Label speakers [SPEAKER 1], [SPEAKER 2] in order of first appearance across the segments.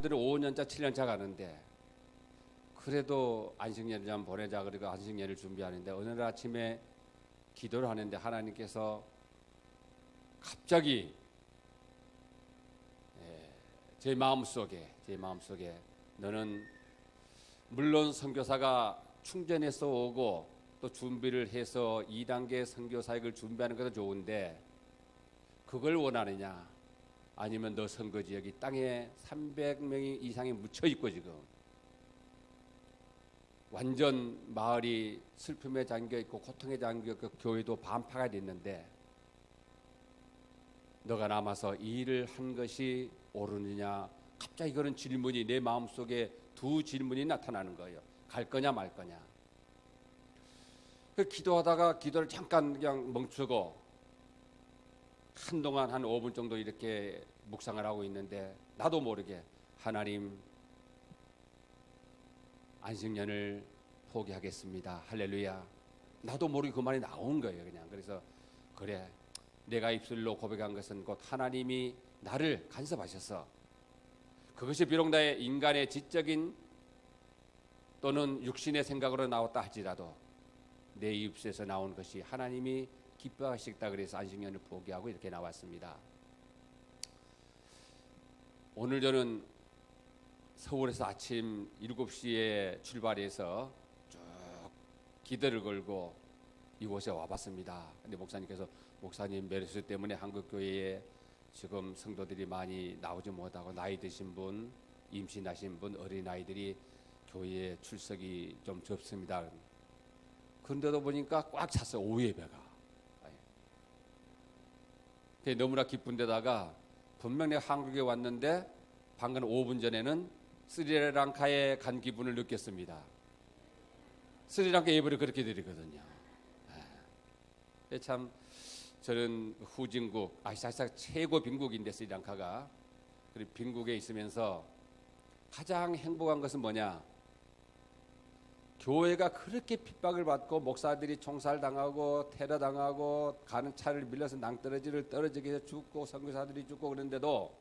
[SPEAKER 1] 사람들은 5년차 7년차 가는데 그래도 안식년을 좀 보내자 그리고 안식년을 준비하는데 어느 날 아침에 기도를 하는데 하나님께서 갑자기 제 마음속에 너는 물론 선교사가 충전해서 오고 또 준비를 해서 2단계 선교 사역을 준비하는 것도 좋은데 그걸 원하느냐 아니면 너 선거 지역이 땅에 300명 이상이 묻혀 있고 지금 완전 마을이 슬픔에 잠겨 있고 고통에 잠겨 있고 교회도 반파가 됐는데 너가 남아서 이 일을 한 것이 옳으느냐. 갑자기 그런 질문이 내 마음속에 두 질문이 나타나는 거예요. 갈 거냐 말 거냐. 그 기도하다가 기도를 잠깐 그냥 멈추고 한동안 한 5분 정도 이렇게 묵상을 하고 있는데 나도 모르게 하나님 안식년을 포기하겠습니다. 할렐루야. 나도 모르게 그 말이 나온 거예요. 그냥 그래서 그래 내가 입술로 고백한 것은 곧 하나님이 나를 간섭하셔서 그것이 비록 나의 인간의 지적인 또는 육신의 생각으로 나왔다 할지라도 내 입술에서 나온 것이 하나님이 기뻐하시겠다 그래서 안식년을 포기하고 이렇게 나왔습니다. 오늘 저는 서울에서 아침 7시에 출발해서 쭉 기대를 걸고 이곳에 와봤습니다. 근데 목사님께서 목사님 메르스 때문에 한국교회에 지금 성도들이 많이 나오지 못하고 나이 드신 분, 임신하신 분, 어린아이들이 교회에 출석이 좀 적습니다. 그런데도 보니까 꽉 찼어요. 오후 예배가. 너무나 기쁜 데다가 분명 내가 한국에 왔는데 방금 5분 전에는 스리랑카에 간 기분을 느꼈습니다. 스리랑카 예배를 그렇게 드리거든요. 참 저는 후진국 아시아 최고 빈국인데 스리랑카가 그리고 빈국에 있으면서 가장 행복한 것은 뭐냐? 교회가 그렇게 핍박을 받고 목사들이 총살당하고 테러당하고 가는 차를 밀려서 낭떠러지를 떨어지게 해서 죽고 선교사들이 죽고 그런데도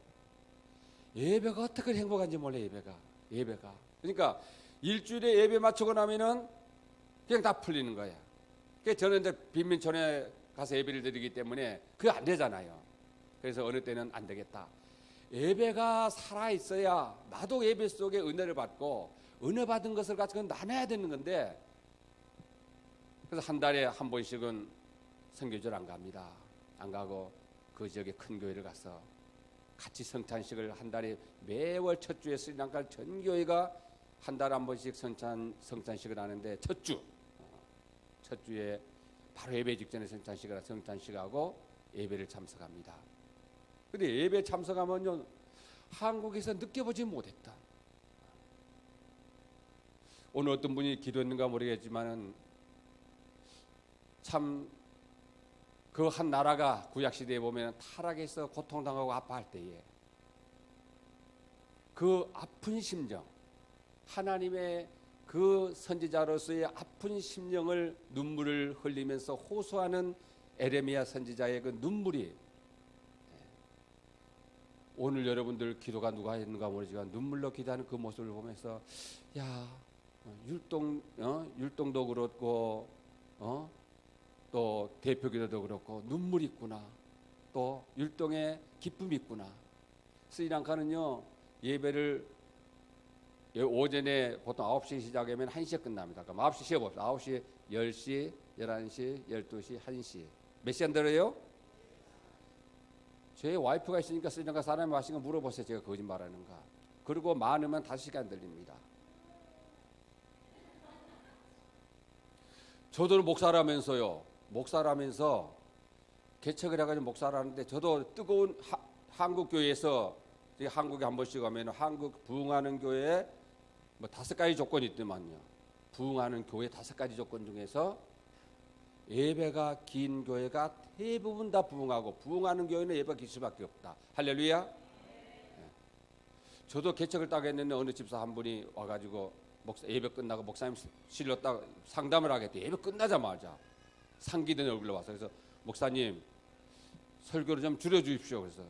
[SPEAKER 1] 예배가 어떻게 행복한지 몰라. 예배가 그러니까 일주일에 예배 마치고 나면은 그냥 다 풀리는 거야. 그래서 저는 이제 빈민촌에 가서 예배를 드리기 때문에 그게 안 되잖아요. 그래서 어느 때는 안 되겠다. 예배가 살아 있어야 나도 예배 속에 은혜를 받고 은혜 받은 것을 가지고 나눠야 되는 건데 그래서 한 달에 한 번씩은 선교지를 안 갑니다. 안 가고 그 지역에 큰 교회를 가서 같이 성찬식을 한 달에 매월 첫 주에 스리랑카 전 교회가 한 달에 한 번씩 성찬식을 하는데 첫 주에 바로 예배 직전에 성찬식하고 예배를 참석합니다. 근데 예배 참석하면요 한국에서 느껴보지 못했다. 오늘 어떤 분이 기도했는가 모르겠지만은 참 그 한 나라가 구약시대에 보면 타락해서 고통당하고 아파할 때에 그 아픈 심정 하나님의 그 선지자로서의 아픈 심령을 눈물을 흘리면서 호소하는 에레미야 선지자의 그 눈물이 오늘 여러분들 기도가 누가 했는가 모르지만 눈물로 기도하는 그 모습을 보면서 야 율동도 그렇고 또 대표기도도 그렇고 눈물이 있구나. 또 율동에 기쁨이 있구나. 스리랑카는요 예배를 오전에 보통 9시 시작하면 1시에 끝납니다. 그럼 9시 쉬어봅시다. 9시, 10시, 11시, 12시, 1시. 몇 시간 들어요? 제 와이프가 있으니까 스리랑카 사람이 마신 거 물어보세요. 제가 거짓말하는가. 그리고 많으면 5시간 들립니다. 저도 목사라면서 개척을 해가지고 목사를 하는데 저도 뜨거운 한국 교회에서 한국에 한 번씩 가면 한국 부흥하는 교회에 뭐 5가지 조건이 있더만요. 부흥하는 교회 5가지 조건 중에서 예배가 긴 교회가 대부분 다 부흥하고 부흥하는 교회는 예배가 길 수밖에 없다. 할렐루야. 저도 개척을 딱 했는데 어느 집사 한 분이 와가지고 예배 끝나고 목사님 실렀다 상담을 하겠대. 예배 끝나자마자 상기된 얼굴로 와서 그래서 목사님 설교를 좀 줄여주십시오. 그래서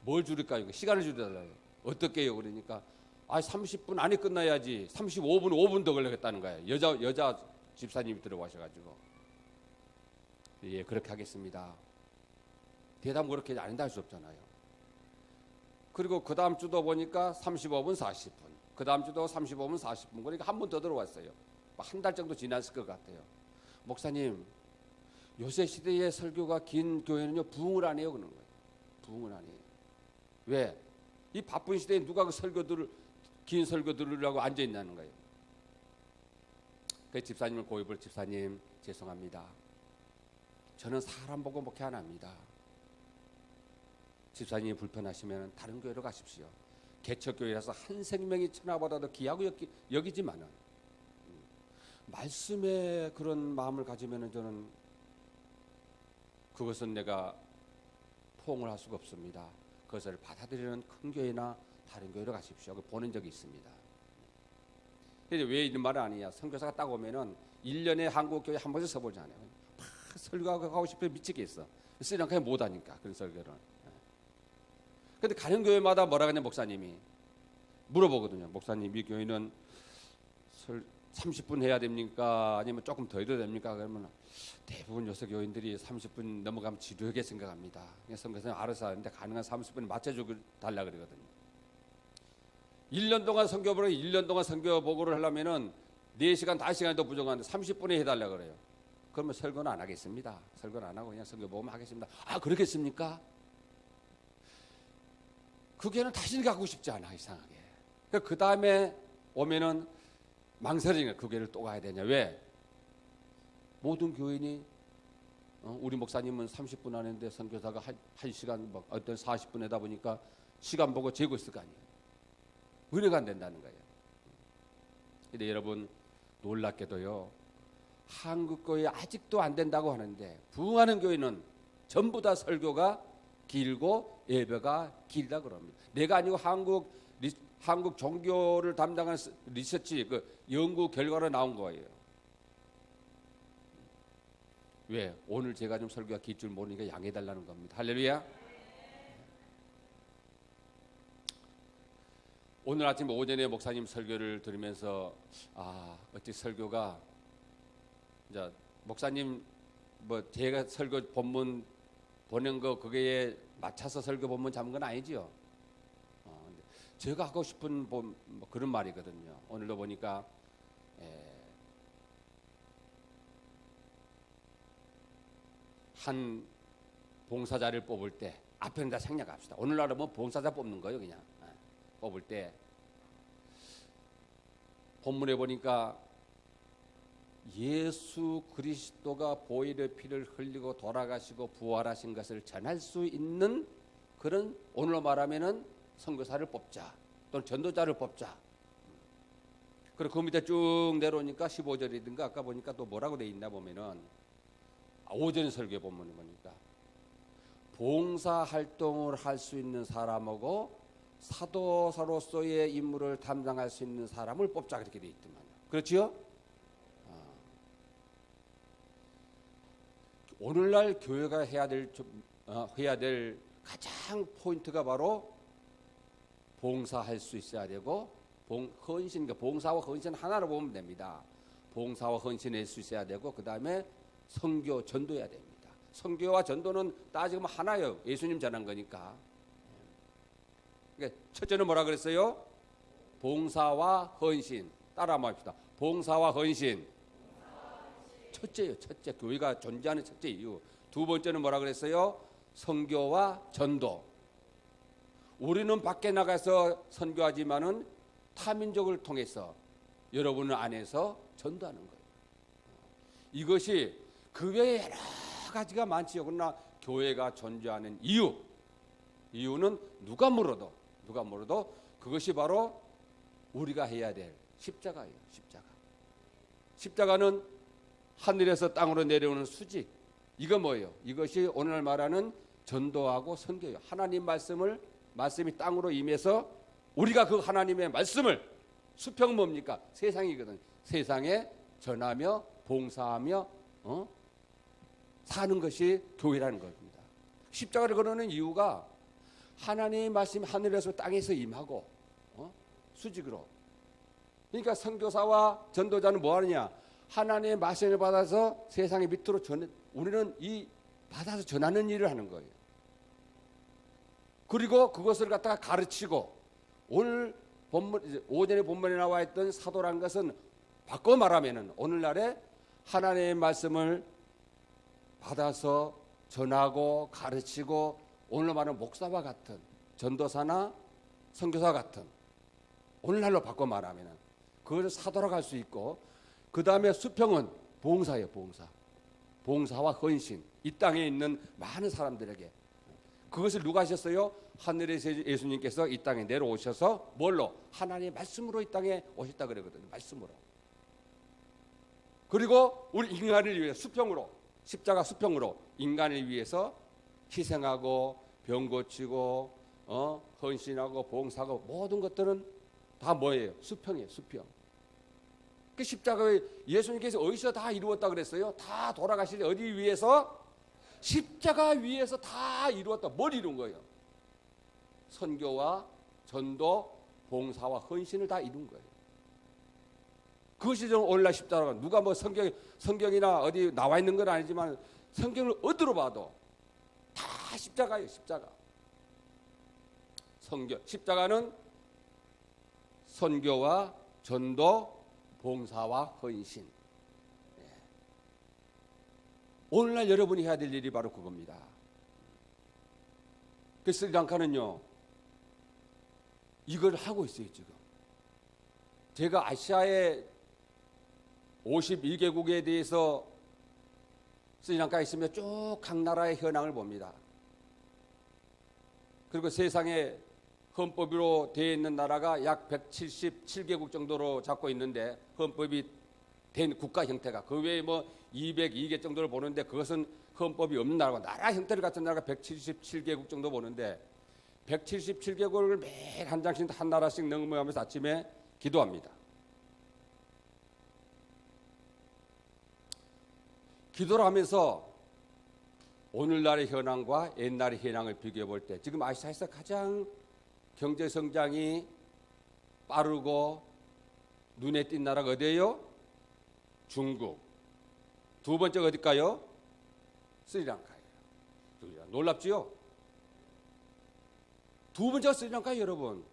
[SPEAKER 1] 뭘 줄일까요? 시간을 줄여달라요. 어떻게 해요? 그러니까 30분 안에 끝나야지. 35분, 5분 더 걸리겠다는 거예요. 여자 집사님이 들어가셔가지고. 예, 그렇게 하겠습니다. 대답 그렇게 안 한다 할 수 없잖아요. 그리고 그 다음 주도 보니까 35분, 40분. 그 다음 주도 35분, 40분. 그러니까 한 번 더 들어왔어요. 한 달 정도 지났을 것 같아요. 목사님, 요새 시대의 설교가 긴 교회는요, 부흥을 안 해요. 그러는 거예요. 부흥을 안 해요. 왜? 이 바쁜 시대에 누가 긴 설교 들으려고 앉아 있냐는 거예요. 그 집사님을 고입을, 집사님 죄송합니다. 저는 사람 보고 목회 안 합니다. 집사님이 불편하시면 다른 교회로 가십시오. 개척교회라서 한 생명이 천하보다도 귀하고 여기지만은 말씀에 그런 마음을 가지면은 저는 그것은 내가 포옹을 할 수가 없습니다. 그것을 받아들이는 큰 교회나 다른 교회로 가십시오. 보낸 적이 있습니다. 그래서 왜 이런 말을 아니냐? 선교사가 딱 오면은 1년에 한국 교회 한 번씩 서보잖아요. 막 설교하고 싶어 미치겠어. 스리랑카에 못 하니까 그런 설교를. 근데 가는 교회마다 뭐라 그러냐 목사님이 물어보거든요. 목사님 이 교회는 30분 해야 됩니까? 아니면 조금 더 해도 됩니까? 그러면 대부분 요새 교인들이 30분 넘어가면 지루하게 생각합니다. 선교사님 알아서 하는데 가능한 30분 맞춰주고 달라 그러거든요. 1년 동안 선교 보고 1년 동안 선교 보고를 하려면은 4시간, 5시간도 부족한데 30분에 해달라 그래요. 그러면 설교는 안 하겠습니다. 설교는 안 하고 그냥 선교 보고만 하겠습니다. 아, 그렇겠습니까? 그 교회는 다시는 가고 싶지 않아, 이상하게. 그 다음에 오면은 망설이니까 그 교회를 또 가야 되냐. 왜? 모든 교인이 우리 목사님은 30분 하는데 선교사가 1시간 어떤 40분 하다 보니까 시간 보고 재고 있을 거 아니에요. 은혜가 안 된다는 거예요. 근데 여러분 놀랍게도요, 한국 교회 아직도 안 된다고 하는데 부흥하는 교회는 전부 다 설교가 길고 예배가 길다 그럽니다. 내가 아니고 한국 종교를 담당하는 리서치 그 연구 결과로 나온 거예요. 왜? 오늘 제가 좀 설교가 길 줄 모르니까 양해해달라는 겁니다. 할렐루야. 오늘 아침 오전에 목사님 설교를 들으면서 어찌 설교가 이제 목사님 뭐 제가 설교 본문 보낸 거 그거에 맞춰서 설교 본문 잡은 건 아니지요. 제가 하고 싶은 뭐 그런 말이거든요. 오늘도 보니까 한 봉사자를 뽑을 때 앞에는 다 생략합시다. 오늘날은 뭐 봉사자 뽑는 거예요, 그냥 뽑을 때 본문에 보니까 예수 그리스도가 보혈의 피를 흘리고 돌아가시고 부활하신 것을 전할 수 있는 그런 오늘로 말하면은 선교사를 뽑자 또는 전도자를 뽑자. 그리고 그 밑에 쭉 내려오니까 15절이든가 아까 보니까 또 뭐라고 돼 있나 보면은 오전 설교 본문에 보니까 봉사 활동을 할 수 있는 사람하고 사도사로서의 임무를 담당할 수 있는 사람을 뽑자 그렇게 돼 있더만요. 그렇지요? 오늘날 교회가 해야 될 가장 포인트가 바로 봉사할 수 있어야 되고 헌신, 봉사와 헌신 하나로 보면 됩니다. 봉사와 헌신할 수 있어야 되고 그 다음에 선교, 전도해야 됩니다. 선교와 전도는 따지면 하나예요. 예수님 전한 거니까. 그러니까 첫째는 뭐라 그랬어요? 봉사와 헌신. 따라 한번 합시다. 봉사와 헌신. 첫째예요. 첫째. 교회가 존재하는 첫째 이유. 두 번째는 뭐라 그랬어요? 선교와 전도. 우리는 밖에 나가서 선교하지만은 타민족을 통해서 여러분 안에서 전도하는 거예요. 이것이 그 외에 여러 가지가 많지요. 그러나 교회가 존재하는 이유는 누가 물어도 그것이 바로 우리가 해야 될 십자가예요. 십자가는 하늘에서 땅으로 내려오는 수직. 이거 뭐예요? 이것이 오늘 말하는 전도하고 선교예요. 하나님 말씀이 땅으로 임해서 우리가 그 하나님의 말씀을 수평 뭡니까? 세상이거든. 세상에 전하며 봉사하며 사는 것이 교회라는 겁니다. 십자가를 걸어놓는 이유가 하나님의 말씀이 하늘에서 땅에서 임하고 수직으로. 그러니까 선교사와 전도자는 뭐 하느냐? 하나님의 말씀을 받아서 세상의 밑으로 우리는 이 받아서 전하는 일을 하는 거예요. 그리고 그것을 갖다가 가르치고, 오늘 본문, 오전에 본문에 나와 있던 사도란 것은 바꿔 말하면은 오늘날에 하나님의 말씀을 받아서 전하고 가르치고, 오늘로 말하는 목사와 같은, 전도사나 선교사 같은, 오늘날로 바꿔 말하면은 그것을 사도라고 할 수 있고, 그 다음에 수평은 봉사예요. 봉사와 헌신, 이 땅에 있는 많은 사람들에게. 그것을 누가 하셨어요? 하늘에서 예수님께서 이 땅에 내려오셔서 뭘로? 하나님의 말씀으로 이 땅에 오셨다 그러거든요. 말씀으로. 그리고 우리 인간을 위해 수평으로, 십자가 수평으로 인간을 위해서 희생하고 병 고치고 헌신하고 봉사하고 모든 것들은 다 뭐예요? 수평이에요. 수평. 그 십자가에 예수님께서 어디서 다 이루었다 그랬어요? 다 돌아가실 때 어디 위해서? 십자가 위에서 다 이루었다. 뭘 이룬 거예요? 선교와 전도, 봉사와 헌신을 다 이룬 거예요. 그것이 좀 오늘날 십자가가, 누가 뭐 성경이나 어디 나와 있는 건 아니지만 성경을 어디로 봐도 다 십자가예요. 십자가. 십자가는 선교와 전도, 봉사와 헌신. 오늘날 여러분이 해야 될 일이 바로 그겁니다. 그 스리랑카는요, 이걸 하고 있어요. 지금 제가 아시아의 51개국에 대해서 스리랑카에 있으면 쭉 각 나라의 현황을 봅니다. 그리고 세상에 헌법으로 되어 있는 나라가 약 177개국 정도로 잡고 있는데, 헌법이 된 국가 형태가 그 외에 뭐 202개 정도를 보는데, 그것은 헌법이 없는 나라고, 나라 형태를 갖춘 나라가 177개국 정도 보는데, 177개국을 매일 한 장씩 한 나라씩 넘어가면서 아침에 기도합니다. 기도를 하면서 오늘날의 현황과 옛날의 현황을 비교해 볼 때, 지금 아시아에서 가장 경제 성장이 빠르고 눈에 띈 나라가 어디예요? 중국. 두 번째가 어딜까요? 스리랑카예요. 놀랍지요? 두 번째가 스리랑카예요, 여러분.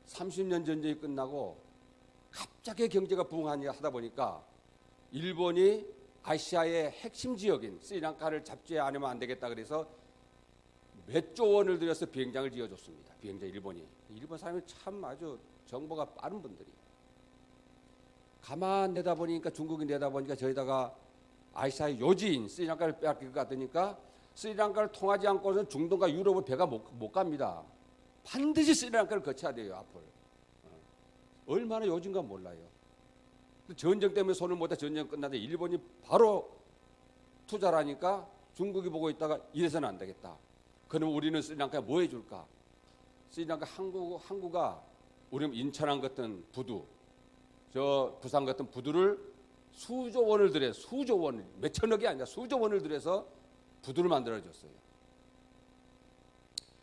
[SPEAKER 1] 30년 전쟁이 끝나고 갑자기 경제가 부흥하다 보니까 일본이 아시아의 핵심 지역인 스리랑카를 잡지 않으면 안 되겠다 그래서 몇 조 원을 들여서 비행장을 지어줬습니다. 비행장 일본 사람이 참 아주 정보가 빠른 분들이. 가만 내다보니까, 중국이 내다보니까 저희다가 아시아의 요지인 스리랑카를 빼앗길 것 같으니까 스리랑카를 통하지 않고는 중동과 유럽을 배가 못 갑니다. 반드시 스리랑카를 거쳐야 돼요. 앞을. 얼마나 요진가 몰라요. 전쟁 때문에 손을 못 대. 전쟁 끝나는데 일본이 바로 투자를 하니까 중국이 보고 있다가 이래서는 안 되겠다. 그러면 우리는 스리랑카에 뭐 해줄까? 스리랑카 항구가 우리는 인천항 같은 부두, 저 부산 같은 부두를 수조 원을 들여, 수조 원, 몇천억이 아니라 수조 원을 들여서 부두를 만들어줬어요.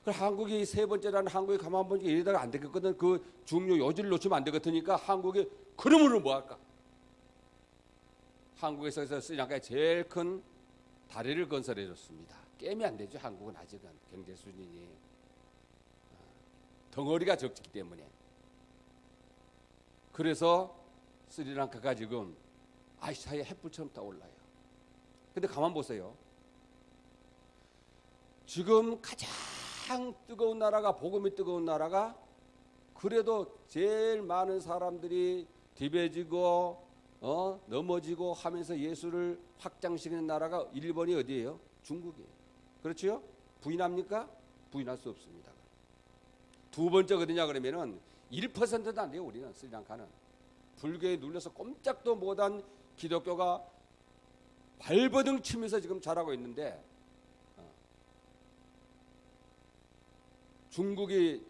[SPEAKER 1] 그 한국이 세 번째라는 한국이 가만 보니까 이러다가 안 되겠거든. 그 중요 요지를 놓치면 안 되겠으니까 한국이 그러므로 뭐 할까? 한국에서 스리랑카에 제일 큰 다리를 건설해 줬습니다. 깨면 안 되죠. 한국은 아직은 경제 수준이 덩어리가 적기 때문에. 그래서 스리랑카가 지금 아시아의 햇불처럼 떠올라요. 근데 가만 보세요. 지금 가장 뜨거운 나라가, 복음이 뜨거운 나라가, 그래도 제일 많은 사람들이 디베지고 넘어지고 하면서 예수를 확장시키는 나라가 일본이 어디예요? 중국이에요. 그렇죠? 부인합니까? 부인할 수 없습니다. 두 번째가 어디냐 그러면은 1%도 안 돼요. 우리는 스리랑카는 불교에 눌려서 꼼짝도 못한 기독교가 발버둥 치면서 지금 자라고 있는데, 중국이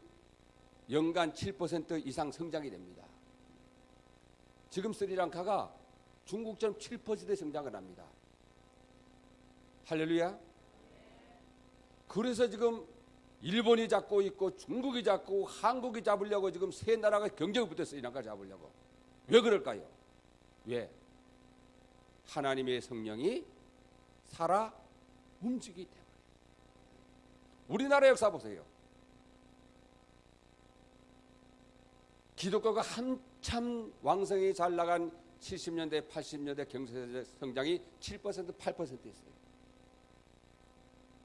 [SPEAKER 1] 연간 7% 이상 성장이 됩니다. 지금 스리랑카가 중국처럼 7% 성장을 합니다. 할렐루야. 그래서 지금 일본이 잡고 있고 중국이 잡고 한국이 잡으려고 지금 세 나라가 경쟁을 붙었어요. 스리랑카 잡으려고. 왜 그럴까요? 왜? 하나님의 성령이 살아 움직이기 때문에. 우리나라 역사 보세요. 기독교가 한참 왕성히 잘 나간 70년대, 80년대 경제 성장이 7%, 8%였어요.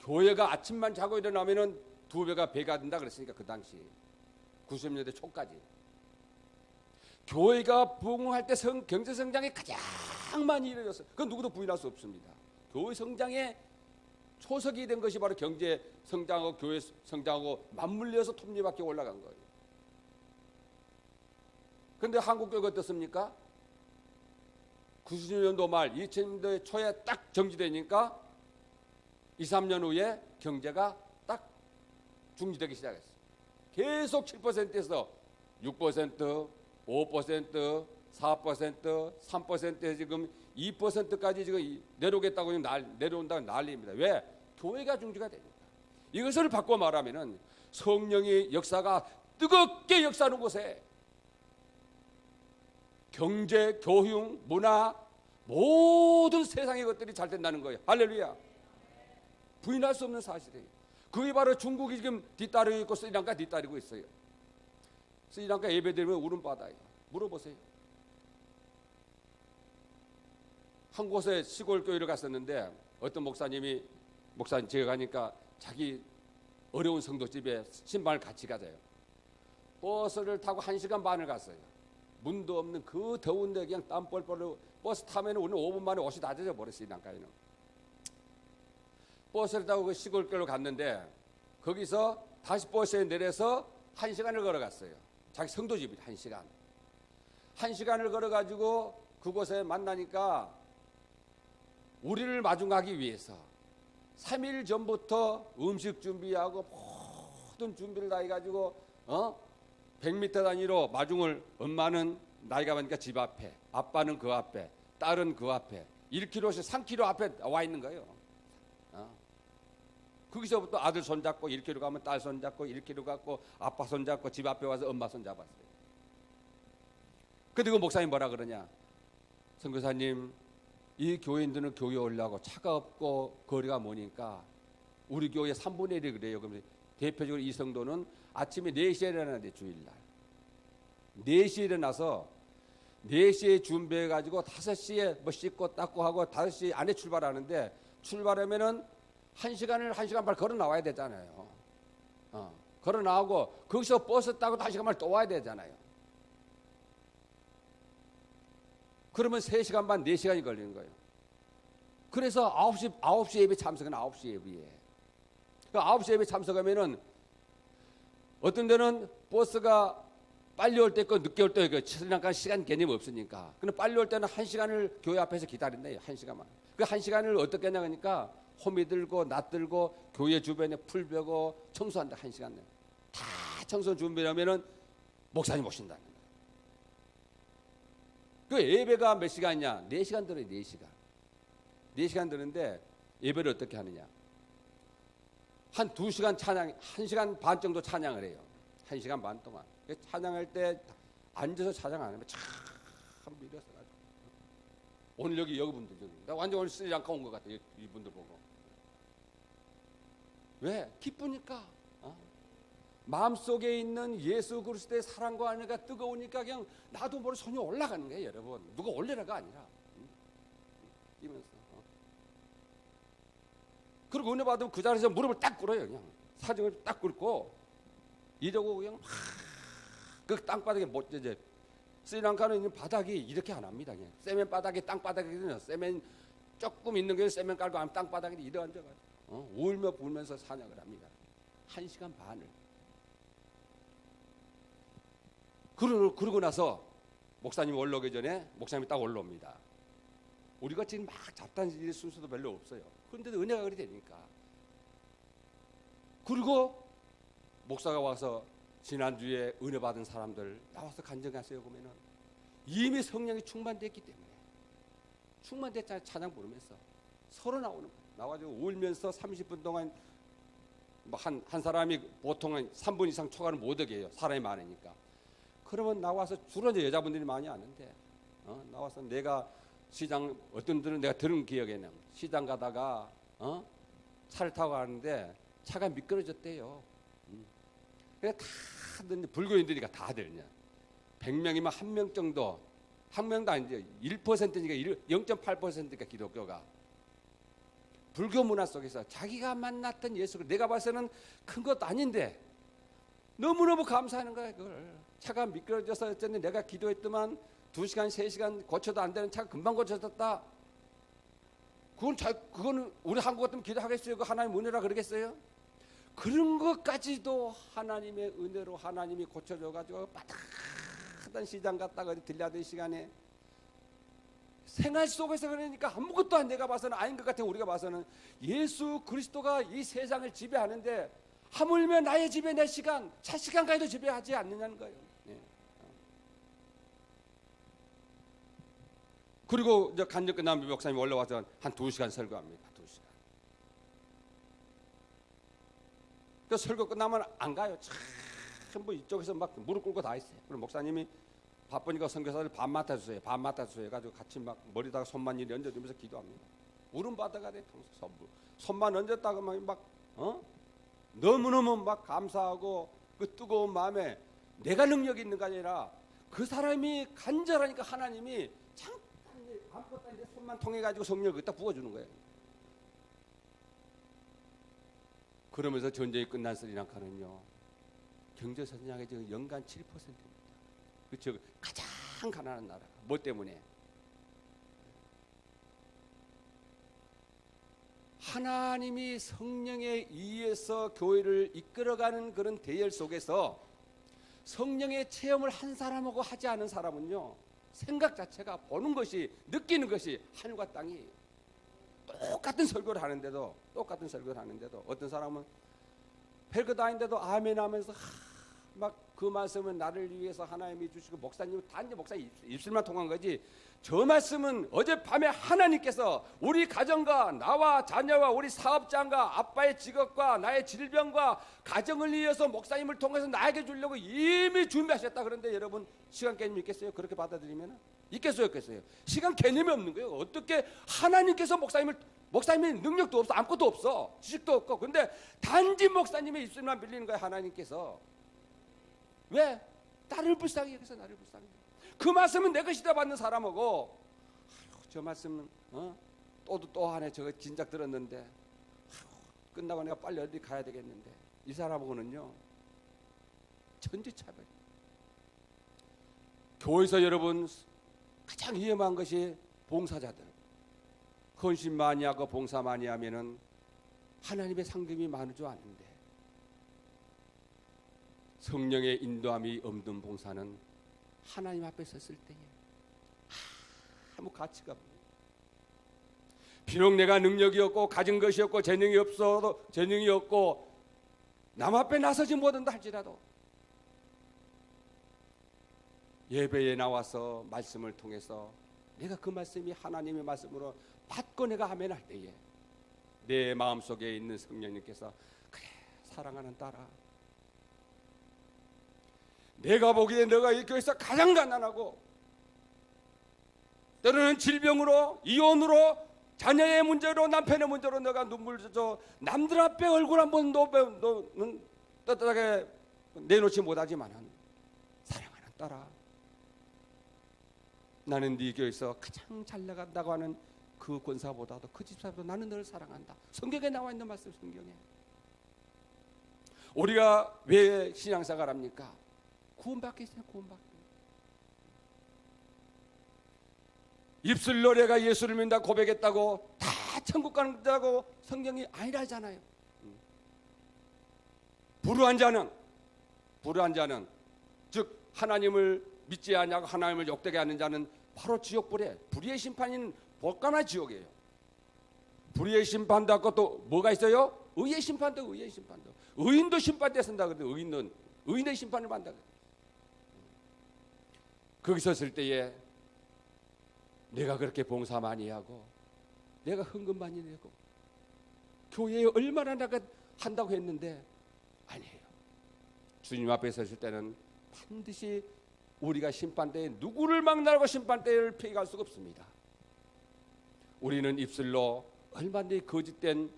[SPEAKER 1] 교회가 아침만 자고 일어나면은 2배가 배가 된다 그랬으니까 그 당시 90년대 초까지 교회가 부흥할 때 경제 성장이 가장 많이 이루어졌어요. 그건 누구도 부인할 수 없습니다. 교회 성장의 초석이 된 것이 바로 경제 성장하고 교회 성장하고 맞물려서 톱니바퀴 올라간 거예요. 그런데 한국 교회가 어떻습니까? 90년도 말 2000년대 초에 딱 정지되니까 2, 3년 후에 경제가 딱 중지되기 시작했어요. 계속 7%에서 6%, 5%, 4%, 3%에 지금 2%까지 지금 내려오겠다고 내려온다고 난리입니다. 왜? 교회가 중지가 되니까. 이것을 바꿔 말하면은 성령의 역사가 뜨겁게 역사하는 곳에 경제, 교육, 문화 모든 세상의 것들이 잘 된다는 거예요. 할렐루야. 부인할 수 없는 사실이에요. 그게 바로 중국이 지금 뒤따르고 있고 스리랑카 뒤따르고 있어요. 스리랑카 예배드리면 울음바다예요. 물어보세요. 한 곳에 시골 교회를 갔었는데 어떤 목사님 제가 가니까 자기 어려운 성도 집에 신방을 같이 가자요. 버스를 타고 1시간 반을 갔어요. 문도 없는 그 더운데 그냥 땀 뻘뻘. 버스 타면 오늘 5분 만에 옷이 다 젖어 버렸어요. 스리랑카에는. 버스를 타고 그 시골교로 갔는데 거기서 다시 버스에 내려서 1시간을 걸어갔어요. 자기 성도 집이 1시간. 1시간을 걸어가지고 그곳에 만나니까 우리를 마중하기 위해서 3일 전부터 음식 준비하고 모든 준비를 다 해가지고 100m 단위로 마중을 엄마는 나이가 많으니까 집 앞에, 아빠는 그 앞에, 딸은 그 앞에 1km씩 3km 앞에 와 있는 거예요. 거기서부터 아들 손잡고 1km 가면 딸 손잡고 1km 갖고 아빠 손잡고 집 앞에 와서 엄마 손잡았어요. 근데 그 목사님 뭐라 그러냐? 선교사님, 이 교인들은 교회 오려고 차가 없고 거리가 머니까 우리 교회 3분의 1이 그래요. 그러면 대표적으로 이 성도는 아침에 4시에 일어나는데 주일날 4시에 일어나서 4시에 준비해가지고 5시에 뭐 씻고 닦고 하고 5시 안에 출발하는데 출발하면은 1시간 반 걸어 나와야 되잖아요. 걸어 나오고 거기서 버스 타고 1시간 반 또 와야 되잖아요. 그러면 3시간 반, 4시간이 걸리는 거예요. 그래서 9시 예배 참석은 9시 예배에. 그 9시 예배 참석하면은 어떤 데는 버스가 빨리 올 때 있고 늦게 올 때 있고 스리랑카 시간 개념이 없으니까. 근데 빨리 올 때는 1시간을 교회 앞에서 기다린대요. 1시간만. 그 1시간을 어떻게 하냐 하니까 호미 들고 낫 들고 교회 주변에 풀 베고 청소한다. 1시간 내에. 다 청소 준비하면은 목사님 오신다는 거예요. 그 예배가 몇 시간이냐? 4시간 들어요. 4시간. 4시간 드는데 예배를 어떻게 하느냐? 한 2시간 찬양, 1시간 반 정도 찬양을 해요. 1시간 반 동안. 찬양할 때 앉아서 찬양 안 하면 참 밀려서 가지고. 오늘 여기분들 저기. 나 완전 오늘 스리랑카 온 것 같아. 이분들 보고. 왜? 기쁘니까. 마음속에 있는 예수 그리스도의 사랑과 은혜가 뜨거우니까 그냥 나도 모르게 손이 올라가는 거예요, 여러분. 누가 올리라가 아니라. 뛰면서. 그리고 은혜 받으면 그 자리에서 무릎을 딱 꿇어요, 그냥. 사정을 딱 꿇고 이러고 그냥 그 땅바닥에 못 이제 스리랑카는 있는 바닥이 이렇게 안 합니다. 그냥 세면 바닥에 땅바닥이거든요. 세면 조금 있는 게 세면 깔고 하면 땅바닥에 이래 앉아가지고 울며 불면서 사냥을 합니다. 1시간 반을. 그러고 나서 목사님이 올라오기 전에 목사님이 딱 올라옵니다. 우리가 지금 막 잡다한 순서도 별로 없어요. 그런데도 은혜가 그리 되니까. 그리고 목사가 와서 지난주에 은혜 받은 사람들 나와서 간증하세요 보면은 이미 성령이 충만됐기 때문에 충만됐잖아요. 찬양 부르면서 서로 나오는 거예요. 나와가지고 울면서 30분 동안 한 사람이 보통 한 3분 이상 초과는 못 하게 해요. 사람이 많으니까. 그러면 나와서 주로 이제 여자분들이 많이 아는데 나와서 내가 시장 어떤 분들은 내가 들은 기억에는 시장 가다가 차를 타고 가는데 차가 미끄러졌대요. 그래 다들 불교인들이니까 다들 100명이면 1명 정도, 한 명도 아니죠. 1%니까 0.8%니까 기독교가 불교 문화 속에서 자기가 만났던 예수를 내가 봐서는 큰 것도 아닌데 너무너무 감사하는 거야. 그걸 차가 미끄러져서 어쨌든 내가 기도했더만 2시간 3시간 고쳐도 안 되는 차가 금방 고쳐졌다. 그거는 우리 한국 같으면 기도하겠어요? 그 하나님 은혜라 그러겠어요? 그런 것까지도 하나님의 은혜로 하나님이 고쳐줘가지고 바닥하던 시장 갔다가 어디 들려던 시간에 생활 속에서 그러니까 아무것도 안 내가 봐서는 아닌 것 같아요. 우리가 봐서는 예수 그리스도가 이 세상을 지배하는데 하물며 나의 지배 내 시간 차 시간까지도 지배하지 않느냐는 거예요. 그리고 이제 간증 끝나면 목사님이 올라와서 한 2시간 설교합니다. 2시간. 그 설교 끝나면 안 가요. 전부 이쪽에서 막 무릎 꿇고 다 있어요. 그럼 목사님이 바쁘니까 선교사들 밥 맡아주세요. 밥 맡아주세요. 해가지고 같이 막 머리다가 손만 이리 얹어주면서 기도합니다. 울음 바다가 돼. 손만 얹었다가 막 너무너무 막 감사하고 그 뜨거운 마음에 내가 능력이 있는 게 아니라 그 사람이 간절하니까 하나님이 잠깐 아무것도 아닌데 손만 통해가지고 성령을 거기다 부어주는 거예요. 그러면서 전쟁이 끝난 스리랑카는요 경제성장이 지금 연간 7%입니다. 그렇죠. 가장 가난한 나라. 뭐 때문에? 하나님이 성령에 의해서 교회를 이끌어가는 그런 대열 속에서 성령의 체험을 한 사람하고 하지 않은 사람은요 생각 자체가 보는 것이 느끼는 것이 하늘과 땅이 똑같은 설교를 하는데도 어떤 사람은 별것도 아닌데도 아멘 하면서 막 그 말씀은 나를 위해서 하나님이 주시고 목사님은 단지 목사 입술만 통한 거지 저 말씀은 어젯밤에 하나님께서 우리 가정과 나와 자녀와 우리 사업장과 아빠의 직업과 나의 질병과 가정을 위해서 목사님을 통해서 나에게 주려고 이미 준비하셨다. 그런데 여러분 시간 개념이 있겠어요? 그렇게 받아들이면 있겠어요? 없겠어요? 시간 개념이 없는 거예요. 어떻게 하나님께서 목사님의 능력도 없어 아무것도 없어 지식도 없고 근데 단지 목사님의 입술만 빌리는 거야. 하나님께서 왜? 나를 불쌍히 여기서 나를 불쌍히 그 말씀은 내 것이다 받는 사람하고 저 말씀은 또 하네 저거 진작 들었는데 끝나고 내가 빨리 어디 가야 되겠는데 이 사람하고는요 천지차별. 교회에서 여러분 가장 위험한 것이 봉사자들 헌신 많이 하고 봉사 많이 하면은 하나님의 상급이 많은 줄 아는데 성령의 인도함이 없는 봉사는 하나님 앞에 섰을 때에 아무 가치가 없는 비록 내가 능력이 없고 가진 것이 없고 재능이 없어도 재능이 없고 남 앞에 나서지 못한다 할지라도 예배에 나와서 말씀을 통해서 내가 그 말씀이 하나님의 말씀으로 받고 내가 아멘 할 때에 내 마음속에 있는 성령님께서 그래 사랑하는 딸아 내가 보기에 너가 이 교회에서 가장 가난하고 때로는 질병으로 이혼으로 자녀의 문제로 남편의 문제로 너가 눈물 져서 남들 앞에 얼굴 한번 너는 떳떳하게 내놓지 못하지만은 사랑하는 딸아 나는 네 교회에서 가장 잘 나간다고 하는 그 권사보다도 그 집사보다 나는 너를 사랑한다. 성경에 나와 있는 말씀 성경에 우리가 왜 신앙생활 합니까? 구원받기 있어요. 구원받기. 입술 노래가 예수를 믿는다 고백했다고 다 천국 간다고 성경이 아니라잖아요. 불의한 자는 즉 하나님을 믿지 않냐고 하나님을 욕되게 하는 자는 바로 지옥불에 불의의 심판인 복가나 지옥이에요. 불의의 심판도 하고 또 뭐가 있어요? 의의 심판도 의인도 심판대 쓴다. 그런데 의인의 심판을 받는다. 거기 섰을 때에 내가 그렇게 봉사 많이 하고 내가 헌금 많이 내고 교회에 얼마나 내가 한다고 했는데 아니에요. 주님 앞에 섰을 때는 반드시 우리가 심판대에 누구를 막나라고 심판대를 피해갈 수가 없습니다. 우리는 입술로 얼마든지 거짓된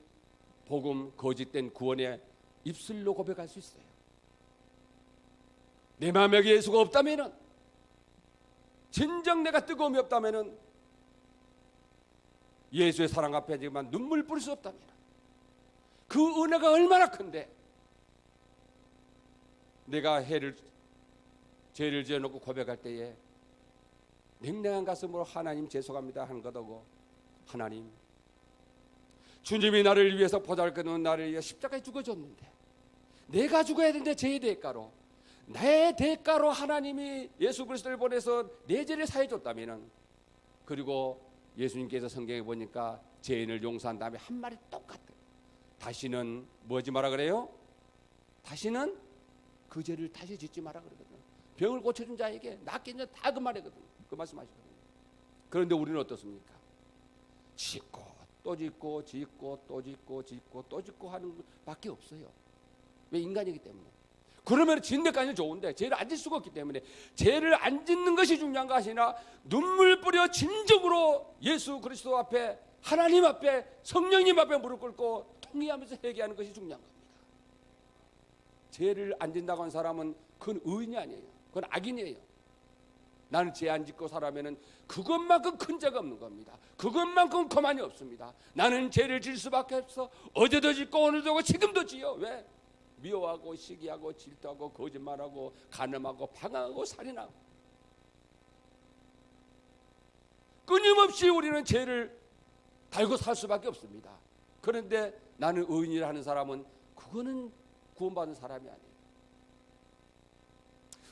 [SPEAKER 1] 복음, 거짓된 구원에 입술로 고백할 수 있어요. 내 마음에 예수가 없다면은, 진정 내가 뜨거움이 없다면은, 예수의 사랑 앞에 지만 눈물 뿌릴 수 없다면, 그 은혜가 얼마나 큰데 내가 죄를 지어놓고 고백할 때에 냉랭한 가슴으로 하나님 죄송합니다 하는 것하고, 하나님 주님이 나를 위해서 보잘것없는 나를 위해 십자가에 죽어줬는데 내가 죽어야 되는데 죄의 대가로, 내 대가로 하나님이 예수 그리스도를 보내서 내 죄를 사해 줬다면은, 그리고 예수님께서 성경에 보니까 죄인을 용서한 다음에 한 말이 똑같아요. 다시는 뭐지 마라 그래요? 다시는 그 죄를 다시 짓지 마라 그러거든요. 병을 고쳐준 자에게 낫겠냐 다 그 말이거든요. 그 말씀하시거든요. 그런데 우리는 어떻습니까? 짓고 또 짓고 짓고 또 짓고 짓고 또 짓고 하는 밖에 없어요. 왜? 인간이기 때문에. 그러면 짓는 데까지는 좋은데 죄를 안 짓을 수가 없기 때문에, 죄를 안 짓는 것이 중요한 것이 아니라 눈물 뿌려 진정으로 예수 그리스도 앞에, 하나님 앞에, 성령님 앞에 무릎 꿇고 통회하면서 회개하는 것이 중요한 겁니다. 죄를 안 짓는다고 하는 사람은 그건 의인이 아니에요. 그건 악인이에요. 나는 죄 안 짓고 살아면은 그것만큼 큰 죄가 없는 겁니다. 그것만큼 거만이 없습니다. 나는 죄를 질 수밖에 없어. 어제도 짓고 오늘도 하고 지금도 지어. 왜? 미워하고 시기하고 질투하고 거짓말하고 간음하고 방황하고 살인하고, 끊임없이 우리는 죄를 달고 살 수밖에 없습니다. 그런데 나는 의인이라 하는 사람은, 그거는 구원받은 사람이 아니에요.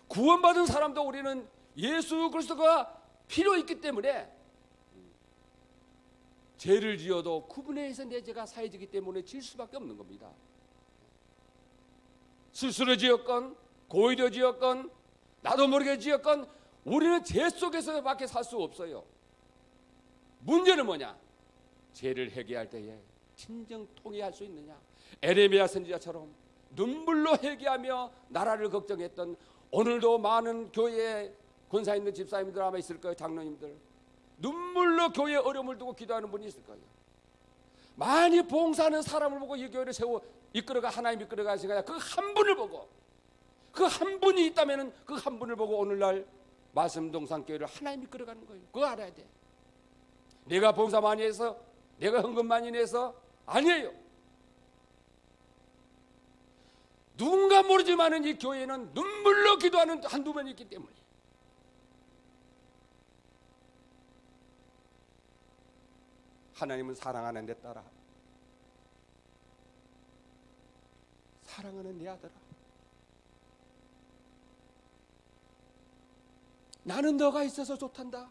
[SPEAKER 1] 구원받은 사람도 우리는 예수 그리스도가 필요 있기 때문에, 죄를 지어도 구분해서 내 죄가 사해지기 때문에 질 수밖에 없는 겁니다. 스스로 지었건 고의로 지었건 나도 모르게 지었건 우리는 죄 속에서밖에 살 수 없어요. 문제는 뭐냐? 죄를 회개할 때에 진정 통회할 수 있느냐? 에레미야 선지자처럼 눈물로 회개하며 나라를 걱정했던, 오늘도 많은 교회에 권사 있는 집사님들 아마 있을 거예요. 장로님들 눈물로 교회에 어려움을 두고 기도하는 분이 있을 거예요. 많이 봉사하는 사람을 보고 이 교회를 이끌어가, 하나님 이끌어가시니까 그 한 분을 보고, 그 한 분이 있다면 그 한 분을 보고 오늘날 말씀동산교회를 하나님 이끌어가는 거예요. 그거 알아야 돼. 내가 봉사 많이 해서, 내가 헌금 많이 내서 아니에요. 누군가 모르지만은 이 교회는 눈물로 기도하는 한두 번 있기 때문에, 하나님은 사랑하는 내 딸아, 사랑하는 내 아들아, 나는 너가 있어서 좋단다.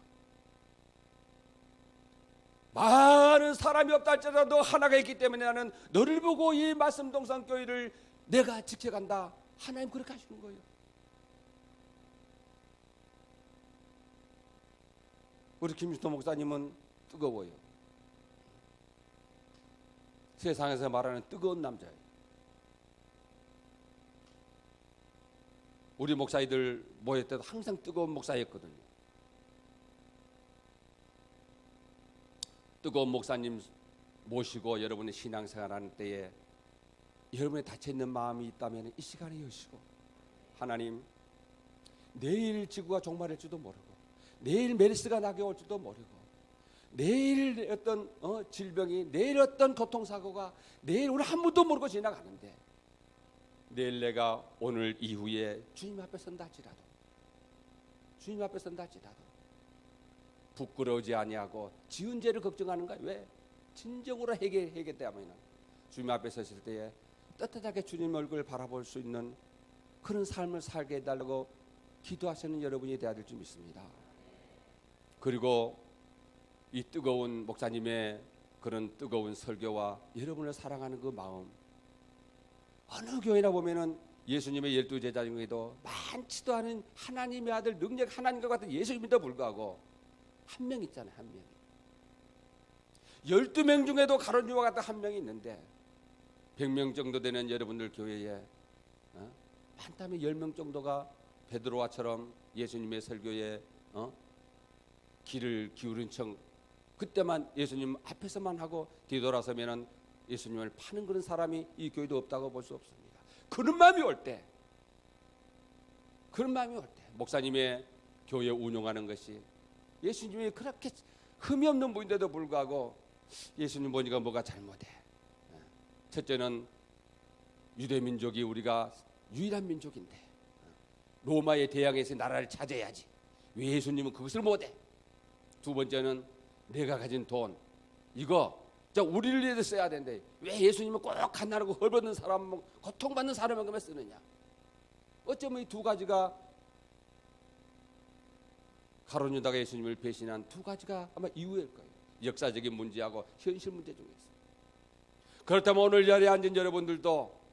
[SPEAKER 1] 많은 사람이 없다 할지라도 하나가 있기 때문에 나는 너를 보고 이 말씀동산교회를 내가 지켜간다. 하나님 그렇게 하시는 거예요. 우리 김주도 목사님은 뜨거워요. 세상에서 말하는 뜨거운 남자예요. 우리 목사님들 모일 때도 항상 뜨거운 목사였거든요. 뜨거운 목사님 모시고 여러분의 신앙생활하는 때에 여러분의 닫혀있는 마음이 있다면 이 시간에 여시고, 하나님, 내일 지구가 종말일지도 모르고, 내일 메르스가 나게 올지도 모르고, 내일 어떤 질병이, 내일 어떤 교통사고가, 내일 우리 한 분도 모르고 지나가는데, 내일 내가 오늘 이후에 주님 앞에 선다 할지라도, 주님 앞에 선다 할지라도 부끄러우지 아니하고 지은 죄를 걱정하는가? 왜? 진정으로 회개되면 주님 앞에 섰을 때에 떳떳하게 주님 얼굴을 바라볼 수 있는 그런 삶을 살게 해달라고 기도하시는 여러분이 되어야 될 줄 믿습니다. 그리고 이 뜨거운 목사님의 그런 뜨거운 설교와 여러분을 사랑하는 그 마음, 어느 교회나 보면은 예수님의 12제자 중에도 많지도 않은 하나님의 아들, 능력 하나님과 같은 예수님에도 불구하고 한 명 있잖아요. 한 명. 12명 중에도 가룟 유다 같은 한 명이 있는데, 100명 정도 되는 여러분들 교회에 많다면 10명 정도가 베드로와처럼 예수님의 설교에 귀를 기울인 척, 그때만 예수님 앞에서만 하고 뒤돌아서면은 예수님을 파는 그런 사람이 이 교회도 없다고 볼 수 없습니다. 그런 마음이 올 때, 목사님의 교회 운영하는 것이, 예수님이 그렇게 흠이 없는 분인데도 불구하고 예수님 보니까 뭐가 잘못해. 첫째는 유대 민족이 우리가 유일한 민족인데 로마의 대항에서 나라를 차지해야지. 왜 예수님은 그것을 못해? 두 번째는 내가 가진 돈, 이거 우리를 위해서 써야 되는데 왜 예수님은 꼭 가난하고 헐벗는 사람, 고통받는 사람에게만 쓰느냐? 어쩌면 이 두 가지가, 가룟 유다가 예수님을 배신한 두 가지가 아마 이유일 거예요. 역사적인 문제하고 현실 문제 중에서. 그렇다면 오늘 자리에 앉은 여러분들도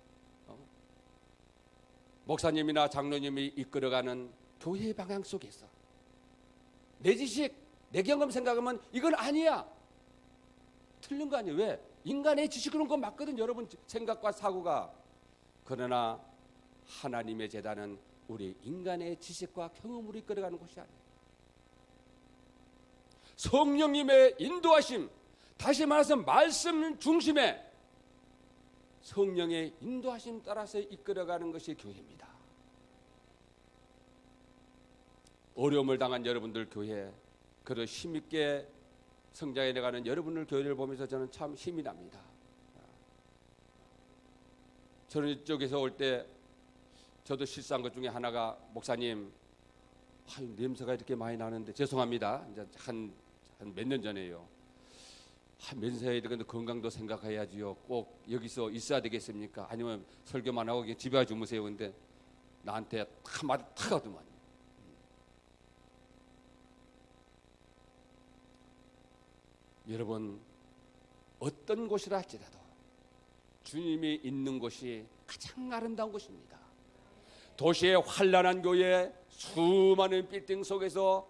[SPEAKER 1] 목사님이나 장로님이 이끌어가는 교회의 방향 속에서 내 지식, 내 경험 생각하면 이건 아니야, 틀린 거 아니에요. 왜? 인간의 지식 그런 거 맞거든, 여러분 생각과 사고가. 그러나 하나님의 제단은 우리 인간의 지식과 경험으로 이끌어가는 곳이 아니에요. 성령님의 인도하심, 다시 말해서 말씀 중심에 성령의 인도하심 따라서 이끌어가는 것이 교회입니다. 어려움을 당한 여러분들 교회, 그런 힘있게 성장해 나가는 여러분들 교회를 보면서 저는 참 힘이 납니다. 저는 이쪽에서 올 때 저도 실수한 것 중에 하나가, 목사님, 냄새가 이렇게 많이 나는데, 죄송합니다. 이제 한 몇 년 전에요. 면세에 이렇게 건강도 생각해야지요. 꼭 여기서 있어야 되겠습니까? 아니면 설교만 하고 그냥 집에 와 주무세요. 근데 나한테 한마디 탁 하더만. 여러분, 어떤 곳이라 할지라도 주님이 있는 곳이 가장 아름다운 곳입니다. 도시의 환란한 교회, 수많은 빌딩 속에서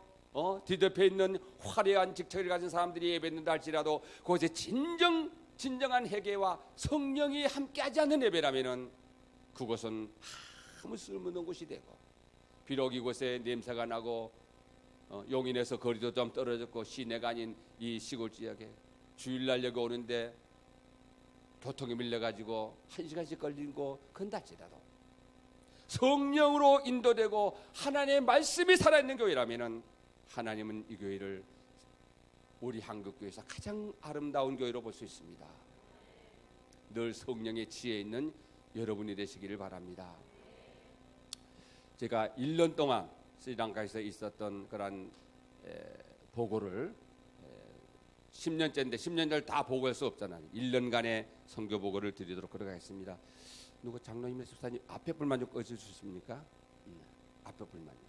[SPEAKER 1] 뒤덮여 있는 화려한 직책을 가진 사람들이 예배했는다 할지라도 그곳에 진정한 회개와 성령이 함께하지 않는 예배라면은 그곳은 아무 쓸모없는 곳이 되고, 비록 이곳에 냄새가 나고 용인에서 거리도 좀 떨어졌고 시내가 아닌 이 시골 지역에 주일날 여기 오는데 교통이 밀려가지고 1시간씩 걸리고 그런다 할지라도 성령으로 인도되고 하나님의 말씀이 살아있는 교회라면은 하나님은 이 교회를 우리 한국교회에서 가장 아름다운 교회로 볼 수 있습니다. 늘 성령의 지혜에 있는 여러분이 되시기를 바랍니다. 제가 1년 동안 스리랑카에서 있었던 그런 보고를 10년째인데 10년을 다 보고할 수 없잖아요. 1년간의 선교 보고를 드리도록 하겠습니다. 누구 장로님의 집사님 앞에 불만 좀 꺼줄 수 있습니까? 앞에 불만요.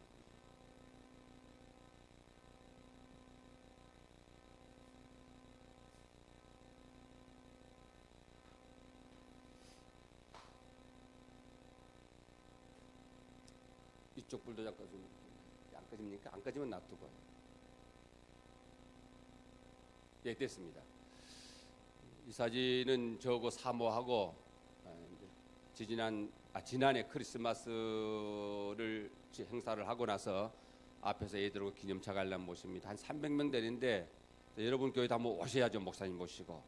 [SPEAKER 1] 이쪽 불도 잠깐 좀 안 꺼집니까? 안 꺼지면 놔두고. 예, 됐습니다. 이 사진은 저거 사모하고 지난해 크리스마스를 행사를 하고 나서 앞에서 애들하고 기념차 관람 모십니다. 한 300명 되는데 여러분 교회도 한번 오셔야죠. 목사님 모시고.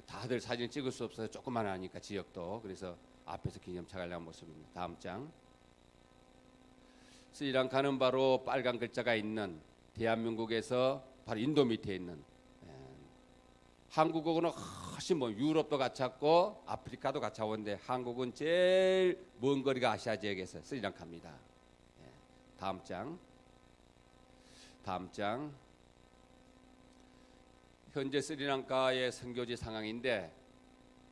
[SPEAKER 1] 다들 사진 찍을 수 없어서 조금만 하니까 지역도. 그래서 앞에서 기념차 관람 모습입니다. 다음 장. 스리랑카는 바로 빨간 글자가 있는, 대한민국에서 바로 인도 밑에 있는, 한국하고는 훨씬 유럽도 가깝고 아프리카도 가까운데 한국은 제일 먼 거리가 아시아 지역에서 스리랑카입니다. 다음 장. 현재 스리랑카의 선교지 상황인데,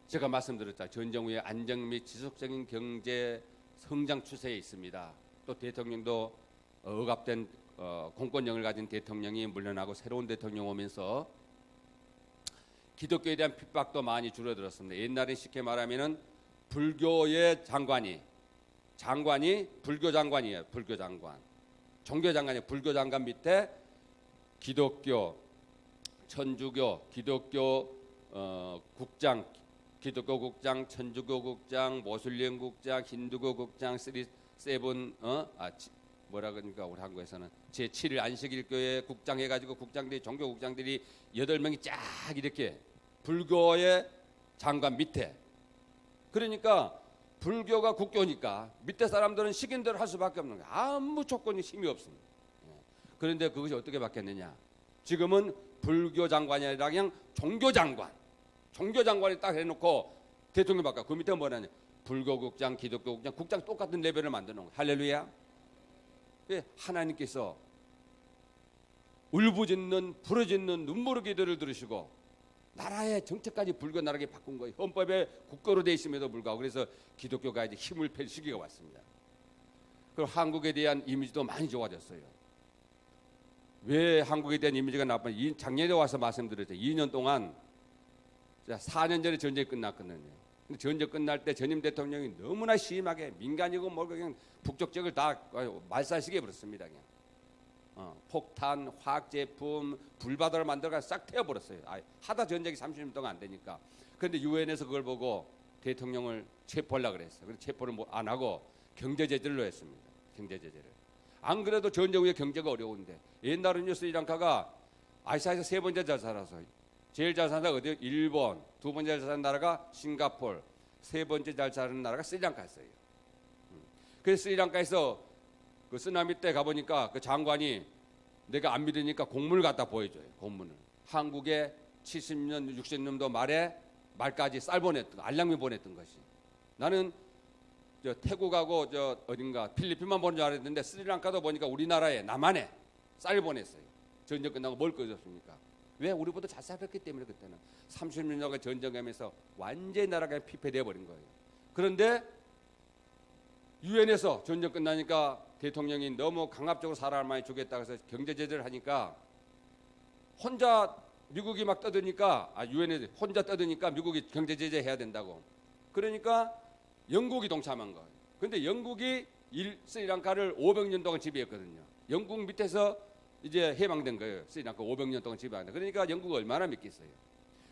[SPEAKER 1] 제가 말씀드렸죠. 전쟁 후에 안정 및 지속적인 경제 성장 추세에 있습니다. 또 대통령도 억압된 공권력을 가진 대통령이 물러나고 새로운 대통령 오면서 기독교에 대한 핍박도 많이 줄어들었습니다. 옛날에 쉽게 말하면은 불교의 장관이 불교 장관이에요. 불교 장관. 종교 장관이 불교 장관 밑에 기독교, 천주교, 기독교 국장, 기독교 국장, 천주교 국장, 모슬림 국장, 힌두교 국장, 세븐 뭐라 그러니까 우리 한국에서는 제7일 안식일교회 국장 해가지고 국장들이 종교 국장들이 8명이 쫙 이렇게 불교의 장관 밑에. 그러니까 불교가 국교니까 밑에 사람들은 시킨 대로 할 수밖에 없는 거예요. 아무 조건이 힘이 없습니다. 그런데 그것이 어떻게 바뀌었느냐? 지금은 불교 장관이 아니라 그냥 종교 장관. 종교 장관이 딱 해놓고 대통령 바꿔. 그 밑에 뭐냐냐? 불교 국장, 기독교 국장, 국장 똑같은 레벨을 만드는 거예요. 할렐루야. 하나님께서 울부짖는 부르짖는 눈물의 기도를 들으시고 나라의 정책까지 불교 나라게 바꾼 거예요. 헌법에 국교로 돼 있음에도 불구하고. 그래서 기독교가 이제 힘을 펼 시기가 왔습니다. 그리고 한국에 대한 이미지도 많이 좋아졌어요. 왜 한국에 대한 이미지가 나빠요? 작년에 와서 말씀드렸죠. 2년 동안 4년 전에 전쟁이 끝났거든요. 근데 전쟁 끝날 때 전임 대통령이 너무나 심하게 민간이고 뭐 그냥 북쪽 지역을 다 말살시켜 버렸습니다. 그냥 폭탄, 화학 제품, 불바다를 만들어가 싹 태워버렸어요. 하다 전쟁이 30년 동안 안 되니까. 그런데 유엔에서 그걸 보고 대통령을 체포하려고 그랬어요. 그래서 체포를 안 하고 경제 제재를 했습니다. 경제 제재를. 안 그래도 전쟁 후에 경제가 어려운데 옛날은요 스리랑카가 아시아에서 3번째 잘 살아서 제일 잘 사는 나라가 어디요? 일본. 2번째 잘 사는 나라가 싱가포르. 3번째 잘 사는 나라가 스리랑카였어요. 그래서 스리랑카에서 그 쓰나미 때 가보니까 그 장관이 내가 안 믿으니까 공문을 갖다 보여줘요. 공문을. 한국에 70년, 60년도 말까지 쌀 보냈던 거, 알랑미 보냈던 것이. 나는 태국하고 어딘가 필리핀만 보는 줄 알았는데 스리랑카도 보니까 우리나라에 남한에 쌀 보냈어요. 전쟁 끝나고 뭘 꺼졌습니까? 왜? 우리보다 잘 살았기 때문에. 그때는 30년간 전쟁하면서 완전히 나라가 피폐되어 버린 거예요. 그런데 유엔에서 전쟁 끝나니까 대통령이 너무 강압적으로 사람을 많이 죽였다고 해서 경제 제재를 하니까 혼자 미국이 막 떠드니까 유엔에 혼자 떠드니까 미국이 경제 제재 해야 된다고. 그러니까 영국이 동참한 거예요. 그런데 영국이 스리랑카를 500년 동안 지배했거든요. 영국 밑에서 이제 해방된 거예요. 스리랑카 500년 동안 지배한다. 그러니까 영국을 얼마나 믿겠어요.